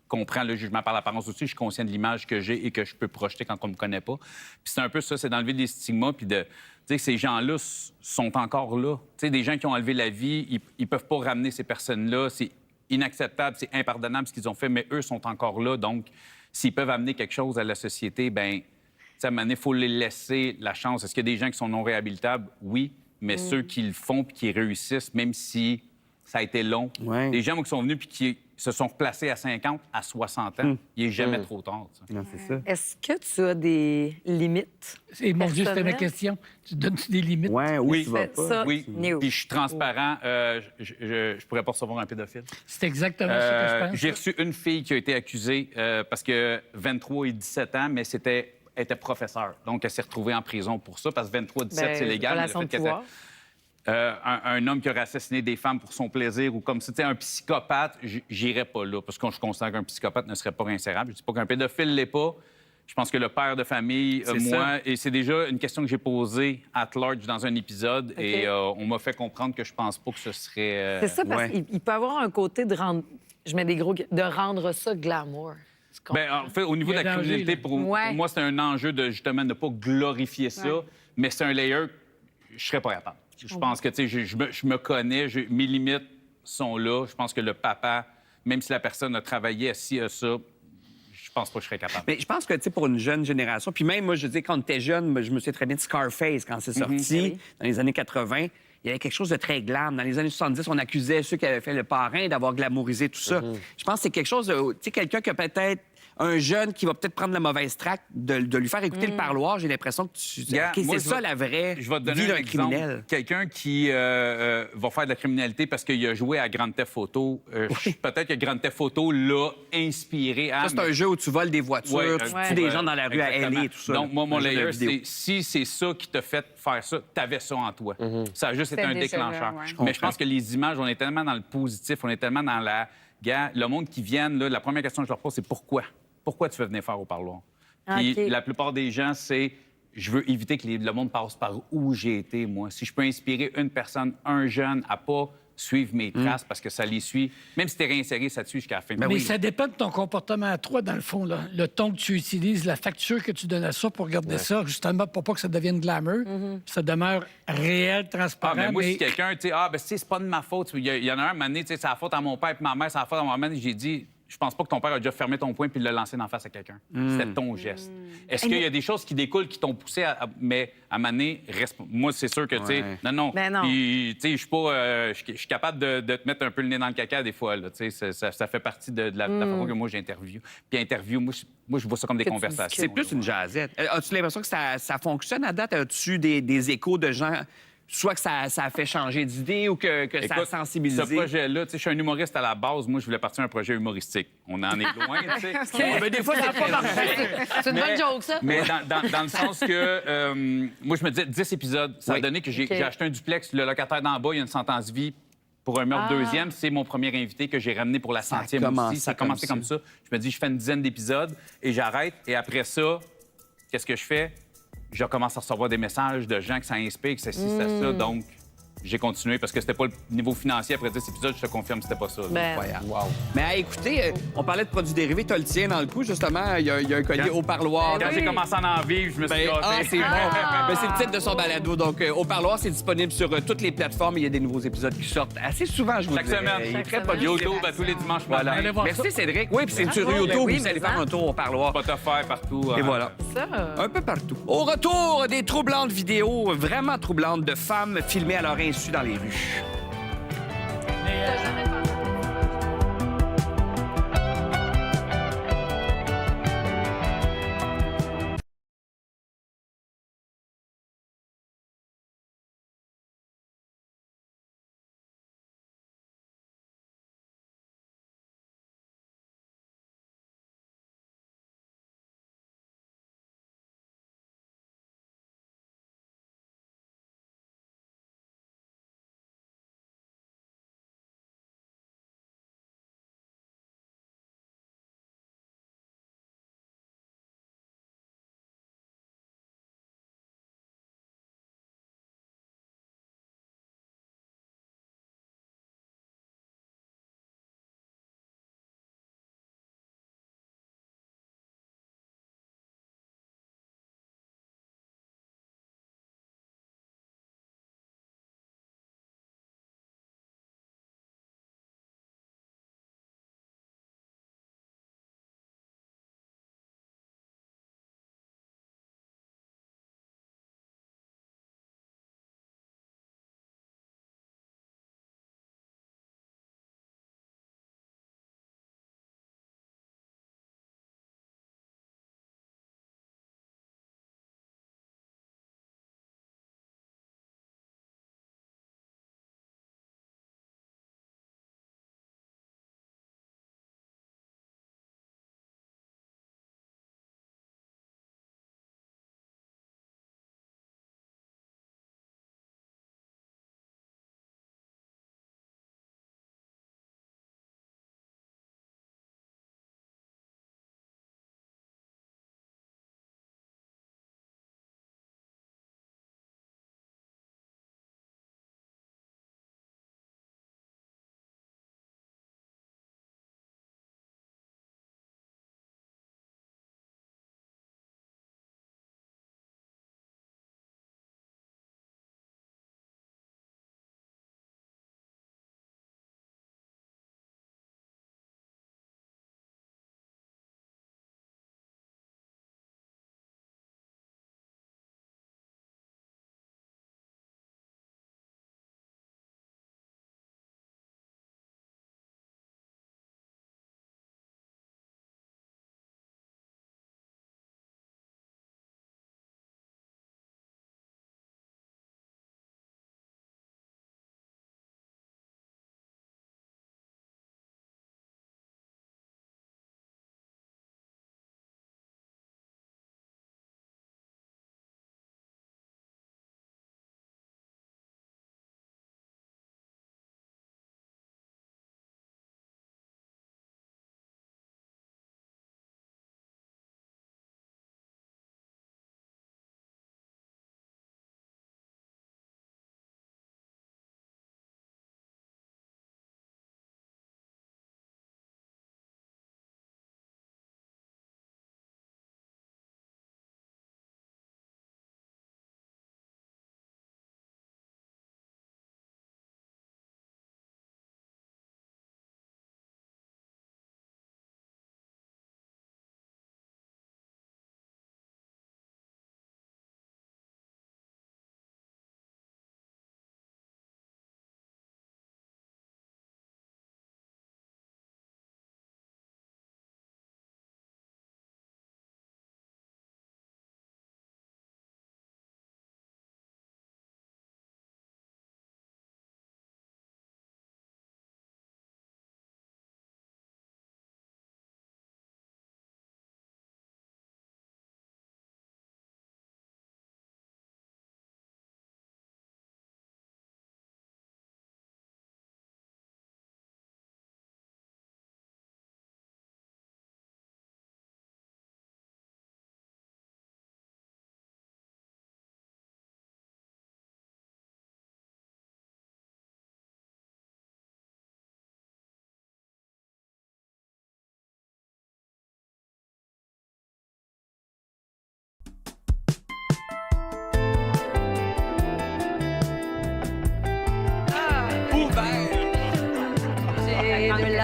comprend le jugement par l'apparence aussi. Je suis conscient de l'image que j'ai et que je peux projeter quand on ne me connaît pas. Puis c'est un peu ça, c'est d'enlever des stigmas puis de... Tu sais, ces gens-là sont encore là. Tu sais, des gens qui ont enlevé la vie, ils peuvent pas ramener ces personnes-là. C'est inacceptable, c'est impardonnable ce qu'ils ont fait, mais eux sont encore là. Donc, s'ils peuvent amener quelque chose à la société, bien, à un moment donné, il faut les laisser la chance. Est-ce qu'il y a des gens qui sont non réhabilitables? Oui, mais ceux qui le font puis qui réussissent, même si ça a été long. Des gens moi, qui sont venus puis se sont replacés à 50, à 60 ans. Il n'est jamais trop tard. Ça.
Non, c'est ça.
Est-ce que tu as des limites?
Et mon Dieu, c'était ma
personnelles?
question. Tu donnes-tu des limites?
Ouais, oui, tu vas pas.
Ça,
Oui,
no.
puis je suis transparent. Je pourrais pas recevoir un pédophile.
C'est exactement ça que je pense.
J'ai reçu une fille qui a été accusée parce que 23 et 17 ans, mais elle était professeure. Donc, elle s'est retrouvée en prison pour ça, parce que 23 et 17, c'est légal.
Relation de pouvoir.
Un homme qui aurait assassiné des femmes pour son plaisir ou comme c'était un psychopathe, j'irais pas là, parce que je considère qu'un psychopathe ne serait pas réinsérable. Je dis pas qu'un pédophile l'est pas. Je pense que le père de famille, moi, et c'est déjà une question que j'ai posée à large dans un épisode, et on m'a fait comprendre que je pense pas que ce serait...
C'est ça, parce qu'il peut avoir un côté de rendre, je mets des gros, de rendre ça glamour.
Ben, en fait, au niveau de la criminalité, pour moi, c'est un enjeu de justement ne pas glorifier ça, mais c'est un layer, je serais pas capable. Je pense que, tu sais, je me connais, mes limites sont là. Je pense que le papa, même si la personne a travaillé à ci, à ça, je pense pas que je serais capable.
Mais je pense que, tu sais, pour une jeune génération, puis même, moi, je dis, quand on était jeune, je me souviens très bien de Scarface, quand c'est sorti, dans les années 80. Il y avait quelque chose de très glam. Dans les années 70, on accusait ceux qui avaient fait le parrain d'avoir glamourisé tout ça. Je pense que c'est quelque chose de... Tu sais, quelqu'un qui a peut-être... Un jeune qui va peut-être prendre la mauvaise track, de lui faire écouter le parloir, j'ai l'impression que c'est ça la vraie
je vais te donner
vie
un
d'un
exemple.
criminel.
Quelqu'un qui va faire de la criminalité parce qu'il a joué à Grand Theft Auto. Peut-être que Grand Theft Auto l'a inspiré à...
Ça, c'est un jeu où tu voles des voitures, tu tues des gens dans la rue à
exactement.
LA, tout ça.
Donc, moi, mon
Un jeu de
layer,
vidéo.
c'est si c'est ça qui t'a fait faire ça, t'avais ça en toi. Ça a juste été un
déjà
déclencheur.
là, ouais.
Mais je pense que les images, on est tellement dans le positif, on est tellement dans la... Gars, le monde qui vient, là, la première question que je leur pose, c'est pourquoi? Pourquoi tu veux venir faire au parloir? Puis
OK.
la plupart des gens, c'est je veux éviter que le monde passe par où j'ai été, moi. Si je peux inspirer une personne, un jeune, à pas suivre mes traces parce que ça les suit, même si t'es réinséré, ça te suit jusqu'à la fin.
Mais ça dépend de ton comportement à toi, dans le fond. Là. Le ton que tu utilises, la facture que tu donnes à ça pour garder ça, justement, pour pas que ça devienne glamour, ça demeure réel, transparent.
Mais moi, si quelqu'un, tu sais, c'est pas de ma faute. Il y en a un moment donné, tu sais, c'est la faute à mon père et ma mère, c'est la faute à ma mère. J'ai dit, je pense pas que ton père a déjà fermé ton poing puis l'a lancé d'en face à quelqu'un. C'était ton geste. Est-ce qu'il y a des choses qui découlent qui t'ont poussé mais à maner, moi, c'est sûr que, tu sais, non.
Ben non.
Puis, tu sais, je suis pas, je suis capable de te mettre un peu le nez dans le caca des fois, là. Tu sais, ça fait partie de la façon que moi, j'interview. Puis moi, je vois ça comme des conversations.
C'est plus une jazzette. As-tu l'impression que ça fonctionne à date? As-tu des échos de gens... Soit que ça a fait changer d'idée ou que ça a
Écoute,
sensibilisé.
Ce projet-là, tu sais, je suis un humoriste à la base. Moi, je voulais partir un projet humoristique. On en est loin, tu sais.
Mais des fois, ça pas marché.
C'est une bonne joke, ça.
Mais dans le sens que, moi, je me disais 10 épisodes. Ça a donné que j'ai acheté un duplex. Le locataire d'en bas, il y a une sentence vie pour un meurtre deuxième. C'est mon premier invité que j'ai ramené pour la centième aussi. Ça a commencé comme ça. Je me dis, je fais une dizaine d'épisodes et j'arrête. Et après ça, qu'est-ce que je fais? Je commence à recevoir des messages de gens que ça inspire, que c'est ci, c'est ça. Donc, j'ai continué parce que c'était pas le niveau financier. Après 10 épisodes, je te confirme, c'était pas ça.
Incroyable. Wow. Mais écoutez, on parlait de produits dérivés. Tu as le tien dans le coup, justement. Il y a un collier au parloir.
Quand j'ai commencé à en vivre, je me suis gâté.
C'est bon. Ben, c'est le titre de son balado. Donc, au parloir, c'est disponible sur toutes les plateformes. Il y a des nouveaux épisodes qui sortent assez souvent, je vous
Chaque
dirais.
semaine.
Il est très productif.
YouTube, à tous les dimanches
Voilà.
matin.
Merci, Cédric. Oui, puis c'est sur YouTube.
oui,
Vous allez
mais
faire un tour au parloir.
Spotify, partout.
Et voilà.
Ça.
Un peu partout. Au retour, des troublantes vidéos, vraiment troublantes, de femmes filmées à leur insu dans les rues.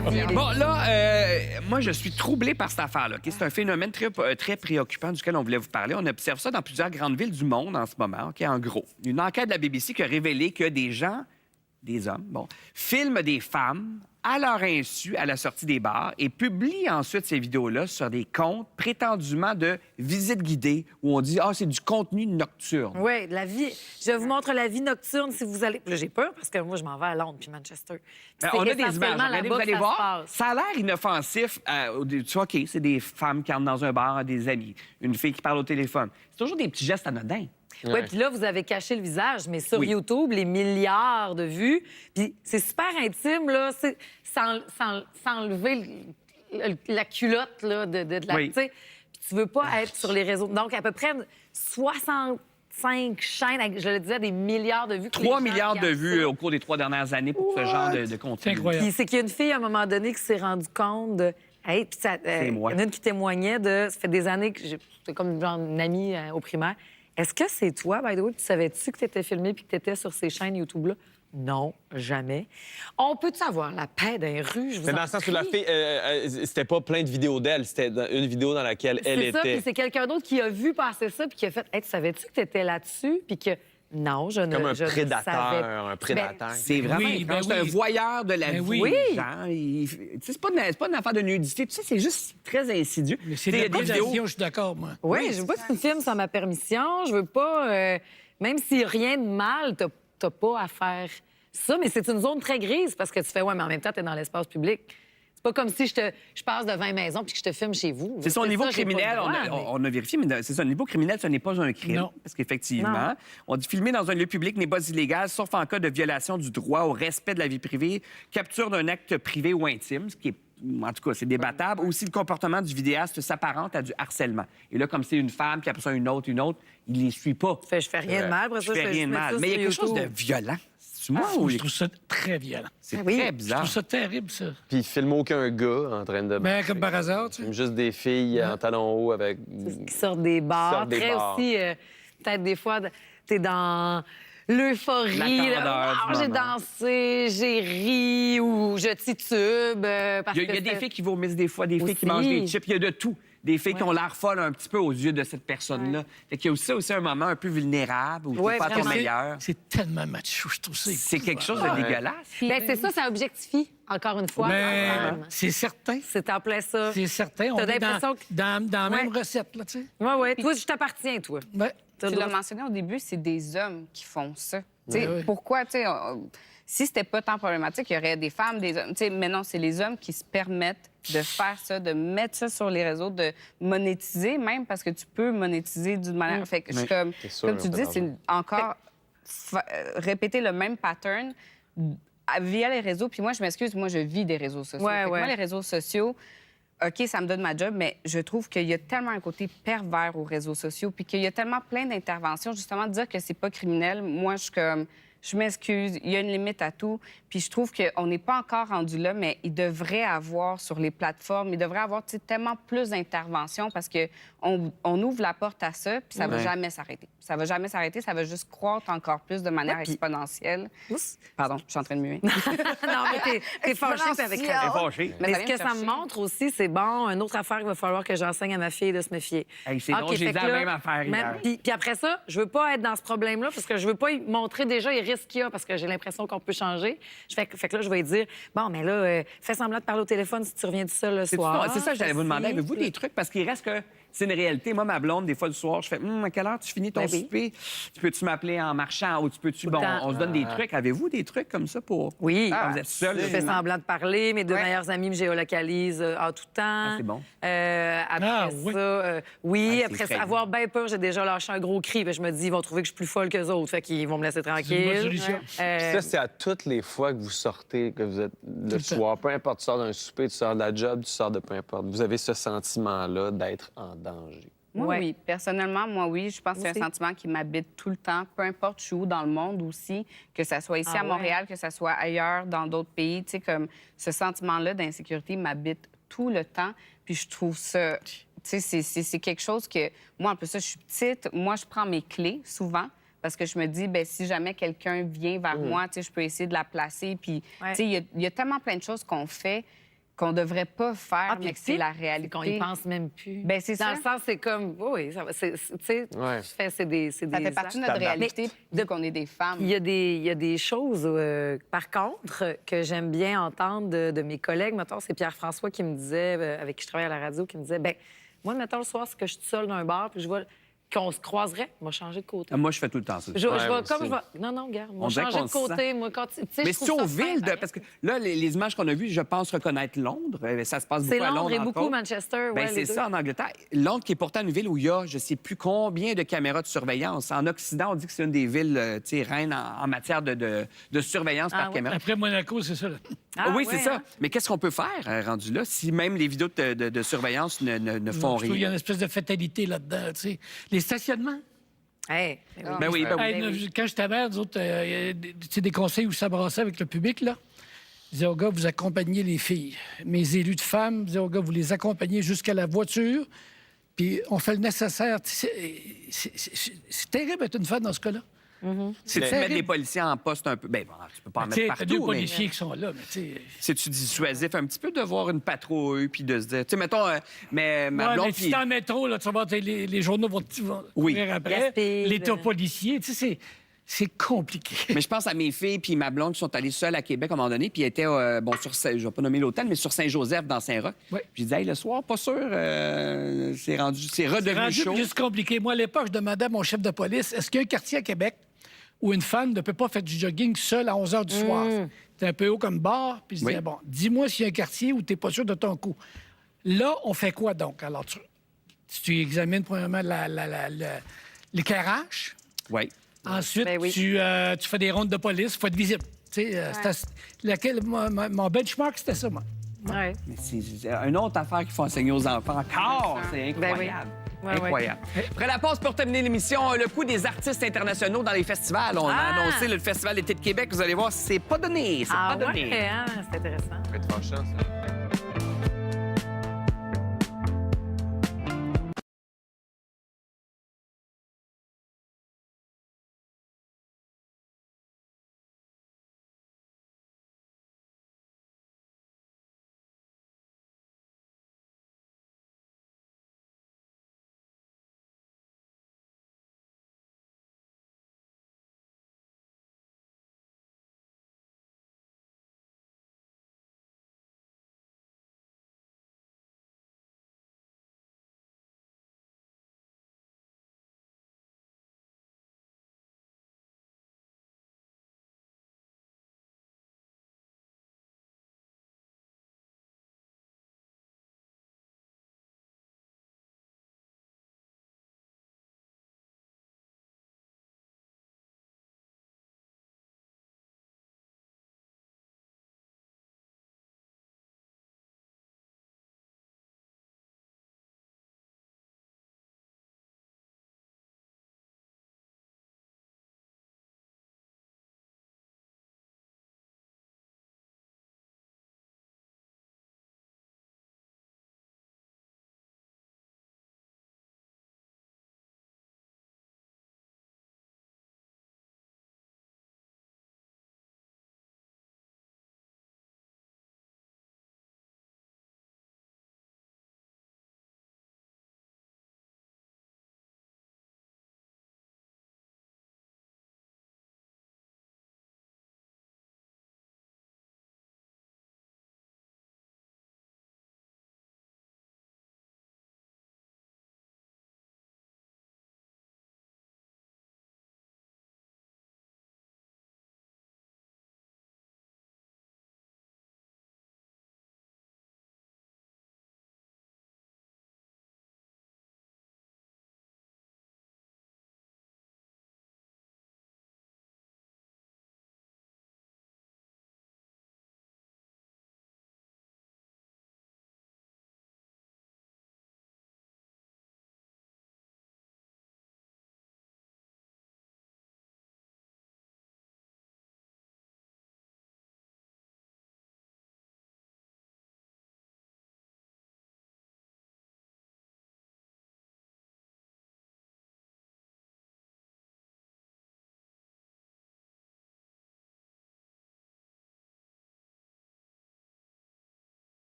la vie.
Bon, là, moi, je suis troublé par cette affaire-là. OK? C'est un phénomène très préoccupant duquel on voulait vous parler. On observe ça dans plusieurs grandes villes du monde en ce moment. OK? En gros, une enquête de la BBC qui a révélé que des hommes, filment des femmes à leur insu à la sortie des bars et publient ensuite ces vidéos-là sur des comptes prétendument de visites guidées où on dit « Ah, c'est du contenu nocturne ».
Oui, la vie. Je vous montre la vie nocturne si vous allez. Là, j'ai peur parce que moi, je m'en vais à Londres puis Manchester. Puis
On a
c'est
des images.
essentiellement
Regardez,
là-bas
vous
que
allez
ça se
voir.
passe.
Ça a l'air inoffensif. Tu vois, OK, c'est des femmes qui entrent dans un bar à des amis. Une fille qui parle au téléphone. C'est toujours des petits gestes anodins.
Oui, puis là, vous avez caché le visage, mais sur
Oui.
YouTube, les milliards de vues. Puis c'est super intime, là, sans enlever la culotte là, de la...
Oui.
Tu sais, puis tu veux pas être sur les réseaux. Donc, à peu près 65 chaînes, avec, je le disais, des milliards de vues. que les
3
gens
milliards de
regardent
vues
ça.
au cours des 3 dernières années pour ce genre de contenu.
C'est incroyable.
Puis c'est qu'il y a une fille, à un moment donné, qui s'est rendue compte de... Hey, puis
C'est moi.
il y en a une qui témoignait de... Ça fait des années que j'étais comme genre une amie au primaire. Est-ce que c'est toi, by the way, tu savais-tu que tu étais filmé puis que tu étais sur ces chaînes YouTube-là? Non, jamais. On peut savoir la paix d'un rue, je vous
Mais
en
dans le sens où
prie.
la fille, c'était pas plein de vidéos d'elle, c'était une vidéo dans laquelle elle
C'est ça,
était.
puis c'est quelqu'un d'autre qui a vu passer ça puis qui a fait hey, tu savais-tu que tu étais là-dessus? Puis que non, je ne
Comme un
je ne
prédateur,
savais-
un prédateur.
C'est vraiment
Oui,
étrange.
ben
C'est un
oui.
voyeur de la
Ben
vie
oui.
des
Oui.
gens. Tu sais, c'est pas une affaire de nudité. Tu sais, c'est juste très insidieux.
Mais c'est
Tu sais,
de
il y a
la
des
prédation,
vidéos...
je suis d'accord, moi.
Oui, je veux pas que tu me filmes sans ma permission. Je veux pas... même s'il n'y a rien de mal, t'as pas à faire ça. Mais c'est une zone très grise parce que tu fais, ouais, mais en même temps, tu es dans l'espace public. C'est pas comme si je passe devant une maison puis que je te filme chez vous.
C'est son niveau
ça, j'ai pas le
criminel.
droit, mais-
On a vérifié, mais c'est ça. Le niveau criminel, ce n'est pas un crime.
Non.
Parce qu'effectivement,
Non.
on dit filmer dans un lieu public n'est pas illégal, sauf en cas de violation du droit au respect de la vie privée, capture d'un acte privé ou intime, ce qui est, en tout cas, c'est débattable. Aussi, le comportement du vidéaste s'apparente à du harcèlement. Et là, comme c'est une femme, puis après ça, une autre, il les suit pas.
Je fais rien de mal. Après
Je
ça,
fais rien de
mets
mal.
ça
Mais il y a
sur
quelque chose de
YouTube.
violent. C'est moi ou
Je trouve ça très violent.
c'est
oui.
très
Je
bizarre.
trouve ça terrible, ça.
Puis il filme aucun gars en train de.
Ben, comme par hasard, tu sais.
filme juste des filles en talons hauts avec.
Qui sortent des bars.
Sortent des
Très
bars.
aussi, peut-être des fois, t'es dans l'euphorie.
La
là.
candeur du
J'ai
moment.
dansé, j'ai ri ou je titube. Parce
Il y a
que
des
c'est-
filles qui vomissent des fois, des filles qui
Aussi.
mangent des chips, il y a de tout. Des filles qui ont l'air folles un petit peu aux yeux de cette personne-là. Fait qu'il y a aussi un moment un peu vulnérable où tu
Ouais,
n'es pas à ton
vraiment.
meilleur.
C'est tellement macho, je trouve ça.
C'est quelque chose de dégueulasse.
Ben, c'est ça, ça objectifie, encore une fois.
Ben, c'est certain.
C'est en plein ça.
C'est certain. On
T'as
est
l'impression
dans la même
Ouais.
recette, là, tu sais.
Oui, oui. Toi, je t'appartiens, toi.
Ouais.
T'as
Tu
le
l'as
droit.
mentionné au début, c'est des hommes qui font ça. Tu sais,
Ouais, ouais.
Pourquoi, tu sais, si c'était pas tant problématique, il y aurait des femmes, des hommes. Tu sais, mais non, c'est les hommes qui se permettent de faire ça, de mettre ça sur les réseaux, de monétiser même, parce que tu peux monétiser d'une manière... Fait que je suis comme...
C'est sûr,
Comme tu
on
dis,
peut
c'est encore répéter le même pattern via les réseaux. Puis moi, je m'excuse, moi, je vis des réseaux sociaux.
Ouais,
Fait que
ouais.
Moi, les réseaux sociaux, OK, ça me donne ma job, mais je trouve qu'il y a tellement un côté pervers aux réseaux sociaux, puis qu'il y a tellement plein d'interventions, justement, de dire que c'est pas criminel. Moi, je suis comme... Je m'excuse, il y a une limite à tout. Puis je trouve qu'on n'est pas encore rendu là, mais il devrait avoir sur les plateformes, il devrait avoir tu sais, tellement plus d'interventions parce qu'on ouvre la porte à ça, puis ça va
Ouais.
jamais s'arrêter. Ça va jamais s'arrêter, ça va juste croître encore plus de manière
Ouais, puis-
exponentielle. Pardon, je suis en train de muer.
non, mais t'es fâché puis avec
Elle est
raison.
fâchée.
Mais
Mais
ça
ce
vient
que
me
ça me
chercher.
montre aussi, c'est bon, une autre affaire qu'il va falloir que j'enseigne à ma fille de se méfier.
Hey, c'est
OK,
drôle, j'ai
fait
dit
que
la
là,
même affaire hier.
Puis après ça, je veux pas être dans ce problème-là parce que je veux pas y montrer déjà les risques qu'il y a parce que j'ai l'impression qu'on peut changer. Fait que là, je vais lui dire, bon, mais là, fais semblant de parler au téléphone si tu reviens du seul le soir.
C'est ça que j'allais vous demander.
Ceci.
Avez-vous des trucs? Parce qu'il reste que c'est une réalité. Moi, ma blonde, des fois, le soir, je fais à quelle heure tu finis ton
Ben oui.
souper? Tu peux-tu m'appeler en marchant ou tu peux-tu.
le
Bon,
temps.
on se donne des trucs. Avez-vous des trucs comme ça pour.
Oui.
Quand vous êtes seul?
Je fais semblant de parler. Mes deux
Ouais.
meilleurs amis me géolocalisent en tout temps.
Ah, c'est bon.
Après
Ah,
ça,
oui.
oui.
Ah, c'est
Après ça,
effrayant.
avoir bien peur, j'ai déjà lâché un gros cri. Puis je me dis, ils vont trouver que je suis plus folle qu'eux autres. Fait qu'ils vont me laisser
C'est une bonne
tranquille.
solution.
Ça, c'est à toutes les fois que vous sortez, que vous êtes le
le temps.
soir. Peu importe, tu sors d'un souper, tu sors de la job, tu sors de peu importe. Vous avez ce sentiment-là d'être en danger.
Moi,
Ouais.
oui. Personnellement, moi, oui. Je pense que c'est
Aussi.
un sentiment qui m'habite tout le temps, peu importe je suis où dans le monde aussi, que ça soit ici
Ah
à
ouais.
Montréal, que ça soit ailleurs, dans d'autres pays. Tu sais, comme ce sentiment-là d'insécurité m'habite tout le temps. Puis je trouve ça... Tu sais, c'est quelque chose que... Moi, en plus, ça, je suis petite. Moi, je prends mes clés, souvent, parce que je me dis, ben si jamais quelqu'un vient vers moi, tu sais, je peux essayer de la placer. Puis,
Ouais.
tu sais, il y a tellement plein de choses qu'on fait qu'on devrait pas faire, mais que c'est la réalité.
Qu'on y pense même plus.
Ben, c'est
Dans
ça.
le sens, c'est comme, oui, ça va. Tu sais,
Ouais.
c'est des.
Ça fait partie de notre réalité, vu qu'on est des femmes.
Il y a des choses, par contre, que j'aime bien entendre de mes collègues. Mettons, c'est Pierre-François qui me disait, avec qui je travaille à la radio, qui me disait, ben moi, mettons, le soir, c'est que je suis toute seule dans un bar, puis je vois qu'on se croiserait, moi, changer de côté.
Moi, je fais tout le temps ça.
Non, regarde,
On
moi,
dirait
changer
qu'on
de
se
côté. Moi, quand, tu sais,
Mais
je
c'est
trouve
aux
ça
villes,
fin,
parce que là, les images qu'on a vues, je pense reconnaître Londres. Ça se passe beaucoup
c'est
à
Londres
Londres.
et
entre
beaucoup
autres.
Manchester.
Ben,
ouais,
c'est
les deux.
ça, en Angleterre. Londres, qui est pourtant une ville où il y a je ne sais plus combien de caméras de surveillance. En Occident, on dit que c'est une des villes reines en matière de surveillance par
ouais?
caméra.
Après Monaco, c'est ça. Là.
Oui, c'est
ouais,
ça.
hein?
Mais qu'est-ce qu'on peut faire, rendu là, si même les vidéos de surveillance ne font
Je trouve qu'il y a
rien?
une espèce de fatalité là-dedans. Tu sais. Les stationnements.
Hey,
Ben oui, ben oui.
Hey, quand j'étais maire, nous autres, il y a des conseils où ça brassait avec le public, là. Je disais aux gars, vous accompagnez les filles. Mes élus de femmes, je disais aux gars, vous les accompagnez jusqu'à la voiture, puis on fait le nécessaire. C'est terrible d'être une femme dans ce cas-là.
C'est de mettre les policiers en poste un peu. Ben, bon, tu peux pas en
Tu sais,
mettre
t'as deux
partout, mais
policiers qui sont là, mais tu sais...
c'est-tu dissuasif un petit peu de voir une patrouille puis de se dire... Tu sais, mettons, mais ma
Ouais,
blonde...
mais si t'es en métro, là, tu vas voir, les journaux vont
Oui.
courir après.
Gaspille.
L'État policier, tu sais, c'est compliqué.
Mais je pense à mes filles puis ma blonde qui sont allées seules à Québec à un moment donné, puis elles étaient, je vais pas nommer l'hôtel, mais sur Saint-Joseph, dans Saint-Roch.
Oui.
Puis je disais, hey, le soir, pas sûr, c'est redevenu
rendu
chaud.
plus compliqué. Moi, à l'époque, je demandais à mon chef de police, est-ce qu'il y a un quartier à Québec où une femme ne peut pas faire du jogging seule à 11 h du soir? C'est un peu haut comme bar. Puis je disais,
Oui.
bon, dis-moi s'il y a un quartier où tu n'es pas sûr de ton coup. Là, on fait quoi donc? Alors, tu examines premièrement l'éclairage.
Oui.
Ensuite,
Ben oui.
tu fais des rondes de police, il faut être visible. Tu sais, mon benchmark, c'était ça, moi.
Ouais.
Mais c'est une autre affaire qu'il faut enseigner aux enfants encore. C'est incroyable.
Ben oui.
Incroyable. Après la pause, pour terminer l'émission, le coût des artistes internationaux dans les festivals. On a annoncé le Festival d'été de Québec. Vous allez voir, c'est pas donné. C'est pas donné.
Ouais, hein, c'est intéressant.
Ça va être fâchant, ça.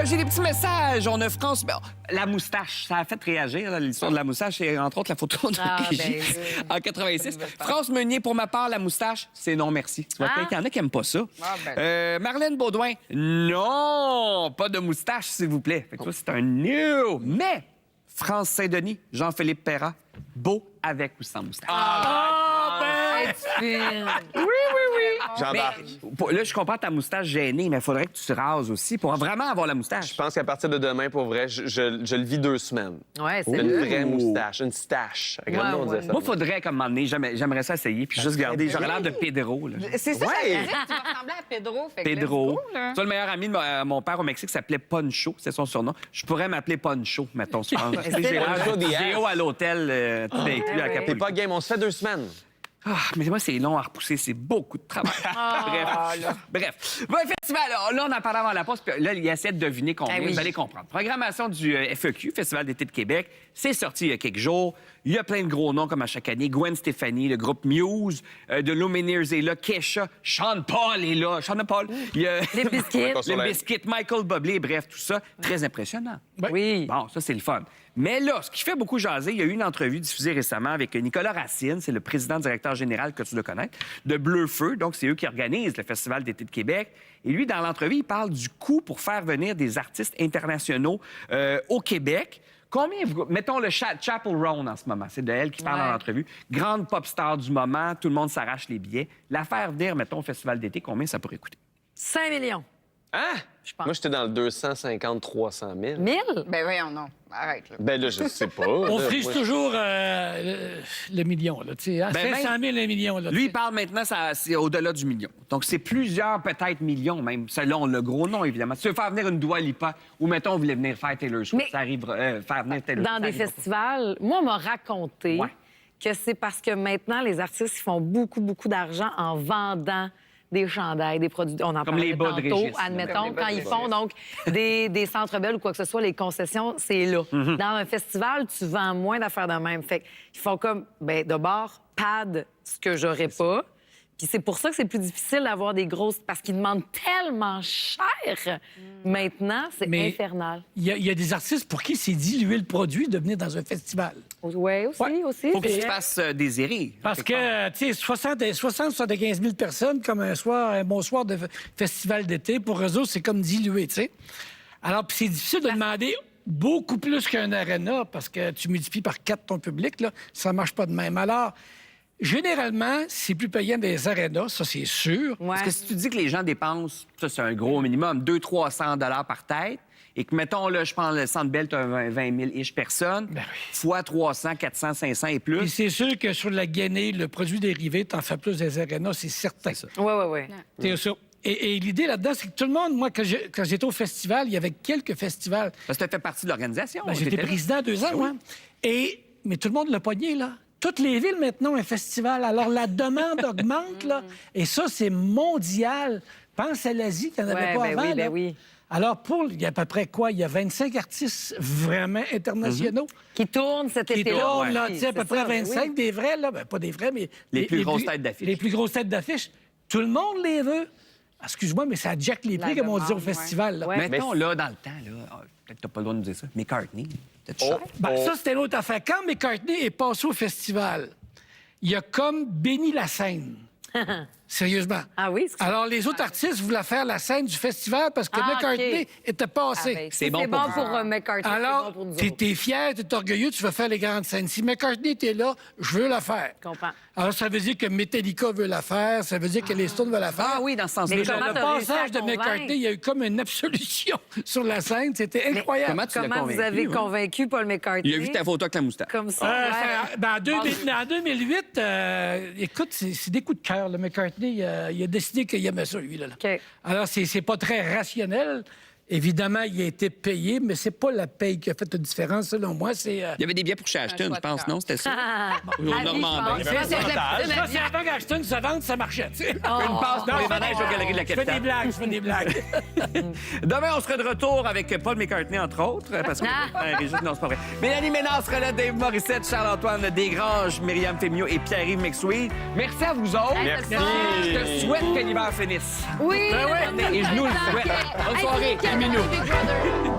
J'ai des petits messages. On a France... Bon, la moustache, ça a fait réagir, là, l'histoire de la moustache. C'est entre autres la photo de Régis en 86. France Meunier, pour ma part, la moustache, c'est non merci. Tu vois, il y en a qui n'aiment pas ça. Marlène Baudouin, non, pas de moustache, s'il vous plaît. Fait que ça, c'est un no. Mais France Saint-Denis, Jean-Philippe Perrat, beau avec ou sans moustache.
Oui.
J'embarque.
Là, je comprends ta moustache gênée, mais il faudrait que tu te rases aussi pour vraiment avoir la moustache.
Je pense qu'à partir de demain, pour vrai, je le vis 2 semaines.
Ouais, c'est
Une
le...
vraie moustache, une stache. Regarde, on disait ça.
Moi, il faudrait, comme un moment donné, j'aimerais ça essayer, puis juste garder. J'aurais l'air de Pedro. Là.
C'est ça, tu vas ressembler à Pedro. Fait que
Pedro.
let's go, là.
Tu vois, le meilleur ami de mon père au Mexique s'appelait Poncho, c'est son surnom. Je pourrais m'appeler Poncho, mettons, je pense. J'ai l'air de Géo à l'hôtel, tout inclus à Capri.
T'es pas game, on se fait 2 semaines.
Ah, mais moi, c'est long à repousser, c'est beaucoup de travail. Bref. Bon, festival, là, on en parlait avant la pause, puis là, il essaie de deviner combien, vous allez comprendre. Programmation du FEQ, Festival d'été de Québec, c'est sorti il y a quelques jours. Il y a plein de gros noms, comme à chaque année. Gwen Stefani, le groupe Muse, The Lumineers est là, Kesha, Sean Paul est là. Sean Paul. Il y a...
Les biscuits.
Les biscuits, Michael Bublé, bref, tout ça. Très impressionnant.
Oui.
Bon, ça, c'est le fun. Mais là, ce qui fait beaucoup jaser, il y a eu une entrevue diffusée récemment avec Nicolas Racine, c'est le président-directeur général que tu dois connaître, de Bleu Feu. Donc, c'est eux qui organisent le Festival d'été de Québec. Et lui, dans l'entrevue, il parle du coût pour faire venir des artistes internationaux au Québec. Combien, mettons le Chapel Roan en ce moment, c'est de elle qui parle dans l'entrevue. Grande pop star du moment, tout le monde s'arrache les billets. L'affaire venir, mettons, au Festival d'été, combien ça pourrait coûter?
5 millions.
Hein? Moi, j'étais dans le 250-300 000.
1000?
Ben voyons, non. Arrête, là.
Ben là, je sais pas.
On
là,
frise
moi,
toujours le million, là, tu sais. À 500 000, un million, là.
Lui, il parle maintenant, c'est au-delà du million. Donc, c'est plusieurs, peut-être millions même, selon le gros nom, évidemment. Si tu veux faire venir une Dua Lipa, ou mettons, on voulait venir faire Taylor Swift, ça arrivera. Faire venir Taylor Swift.
Dans des festivals, moi, on m'a raconté que c'est parce que maintenant, les artistes, ils font beaucoup, beaucoup d'argent en vendant des chandails, des produits. On en
Comme les
parlait
bas de
tantôt,
Régis.
admettons, quand ils font donc des centres belles ou quoi que ce soit, les concessions, c'est là. Dans un festival, tu vends moins d'affaires de même. Fait qu'ils font comme, ben de bord, pad, ce que j'aurais pas. Puis c'est pour ça que c'est plus difficile d'avoir des grosses... Parce qu'ils demandent tellement cher. Maintenant, c'est infernal.
Il y a des artistes pour qui c'est diluer le produit de venir dans un festival.
Oui, aussi.
Faut qu'ils se fassent désirer.
Parce que, tu sais, 75 000 personnes, comme un bon soir de festival d'été, pour eux autres, c'est comme dilué, tu sais. Alors, puis c'est difficile de demander beaucoup plus qu'un aréna, parce que tu multiplies par 4 ton public, là, ça marche pas de même. Alors, généralement, c'est plus payant des arénas, ça, c'est sûr.
Parce que si tu dis que les gens dépensent, ça, c'est un gros minimum, 200-300 $ par tête, et que, mettons, là, je prends le Centre Bell, tu as 20 000-ish personnes, fois 300, 400, 500 et plus.
Et c'est sûr que sur la gainée, le produit dérivé, t'en fais plus des arénas, c'est certain.
Oui.
C'est ça. Et l'idée là-dedans, c'est que tout le monde, moi, quand j'étais au festival, il y avait quelques festivals.
Parce que tu as fait partie de l'organisation.
J'étais président 2 ans, moi. Mais tout le monde l'a pogné, là. Toutes les villes, maintenant, ont un festival. Alors, la demande augmente, là. Et ça, c'est mondial. Pense à l'Asie, qu'il n'y en avait pas avant, là. Alors, il y a à peu près quoi? Il y a 25 artistes vraiment internationaux.
Qui tournent cet été-là.
Qui tournent, là, tu sais, à peu près 25 des vrais, là. Ben, pas des vrais, mais...
Les plus grosses têtes d'affiche.
Les plus grosses têtes d'affiche. Tout le monde les veut. Excuse-moi, mais ça jack les prix, comme on dit au festival. Là.
Mettons, là, dans le temps, là, peut-être que t'as pas le droit de nous dire ça, McCartney, peut-être cher.
Ça, c'était l'autre affaire. Quand McCartney est passé au festival, il a comme béni la scène. Sérieusement.
Ah oui?
Alors, les autres artistes voulaient faire la scène du festival parce que McCartney était passé.
C'est bon pour McCartney.
Alors, t'es fier, t'es orgueilleux, tu veux faire les grandes scènes. Si McCartney était là, je veux la faire.
Je comprends.
Alors, ça veut dire que Metallica veut la faire, ça veut dire que les Stones veulent la faire.
Ah oui, dans ce sens-là.
Mais le passage de McCartney, il y a eu comme une absolution sur la scène. C'était incroyable.
Comment vous avez convaincu Paul McCartney?
Il a vu ta photo avec la moustache.
Comme ça,
en 2008, écoute, c'est des coups de cœur. Le McCartney, il a décidé qu'il aimait ça, lui. Là.
Okay.
Alors, c'est pas très rationnel. Évidemment, il a été payé, mais c'est pas la paye qui a fait la différence, selon moi. C'est.
Il y avait des billets pour chez Ashton, je pense, non? C'était ça? Au Normandie.
C'est avant qu'Ashton se vende, ça marchait.
Une passe pour les manèges aux Galeries de la Capitale.
Je fais des blagues.
Demain, on sera de retour avec Paul McCartney, entre autres, parce que Régis, non, c'est pas vrai. Mélanie Ménard sera là, Dave Morissette, Charles-Antoine Desgranges, Myriam Fémiot et Pierre-Yves McSween. Merci à vous autres.
Merci.
Je te souhaite que l'hiver finisse.
Oui.
Et je nous le souhaite. Bonne soirée.
Big Brother.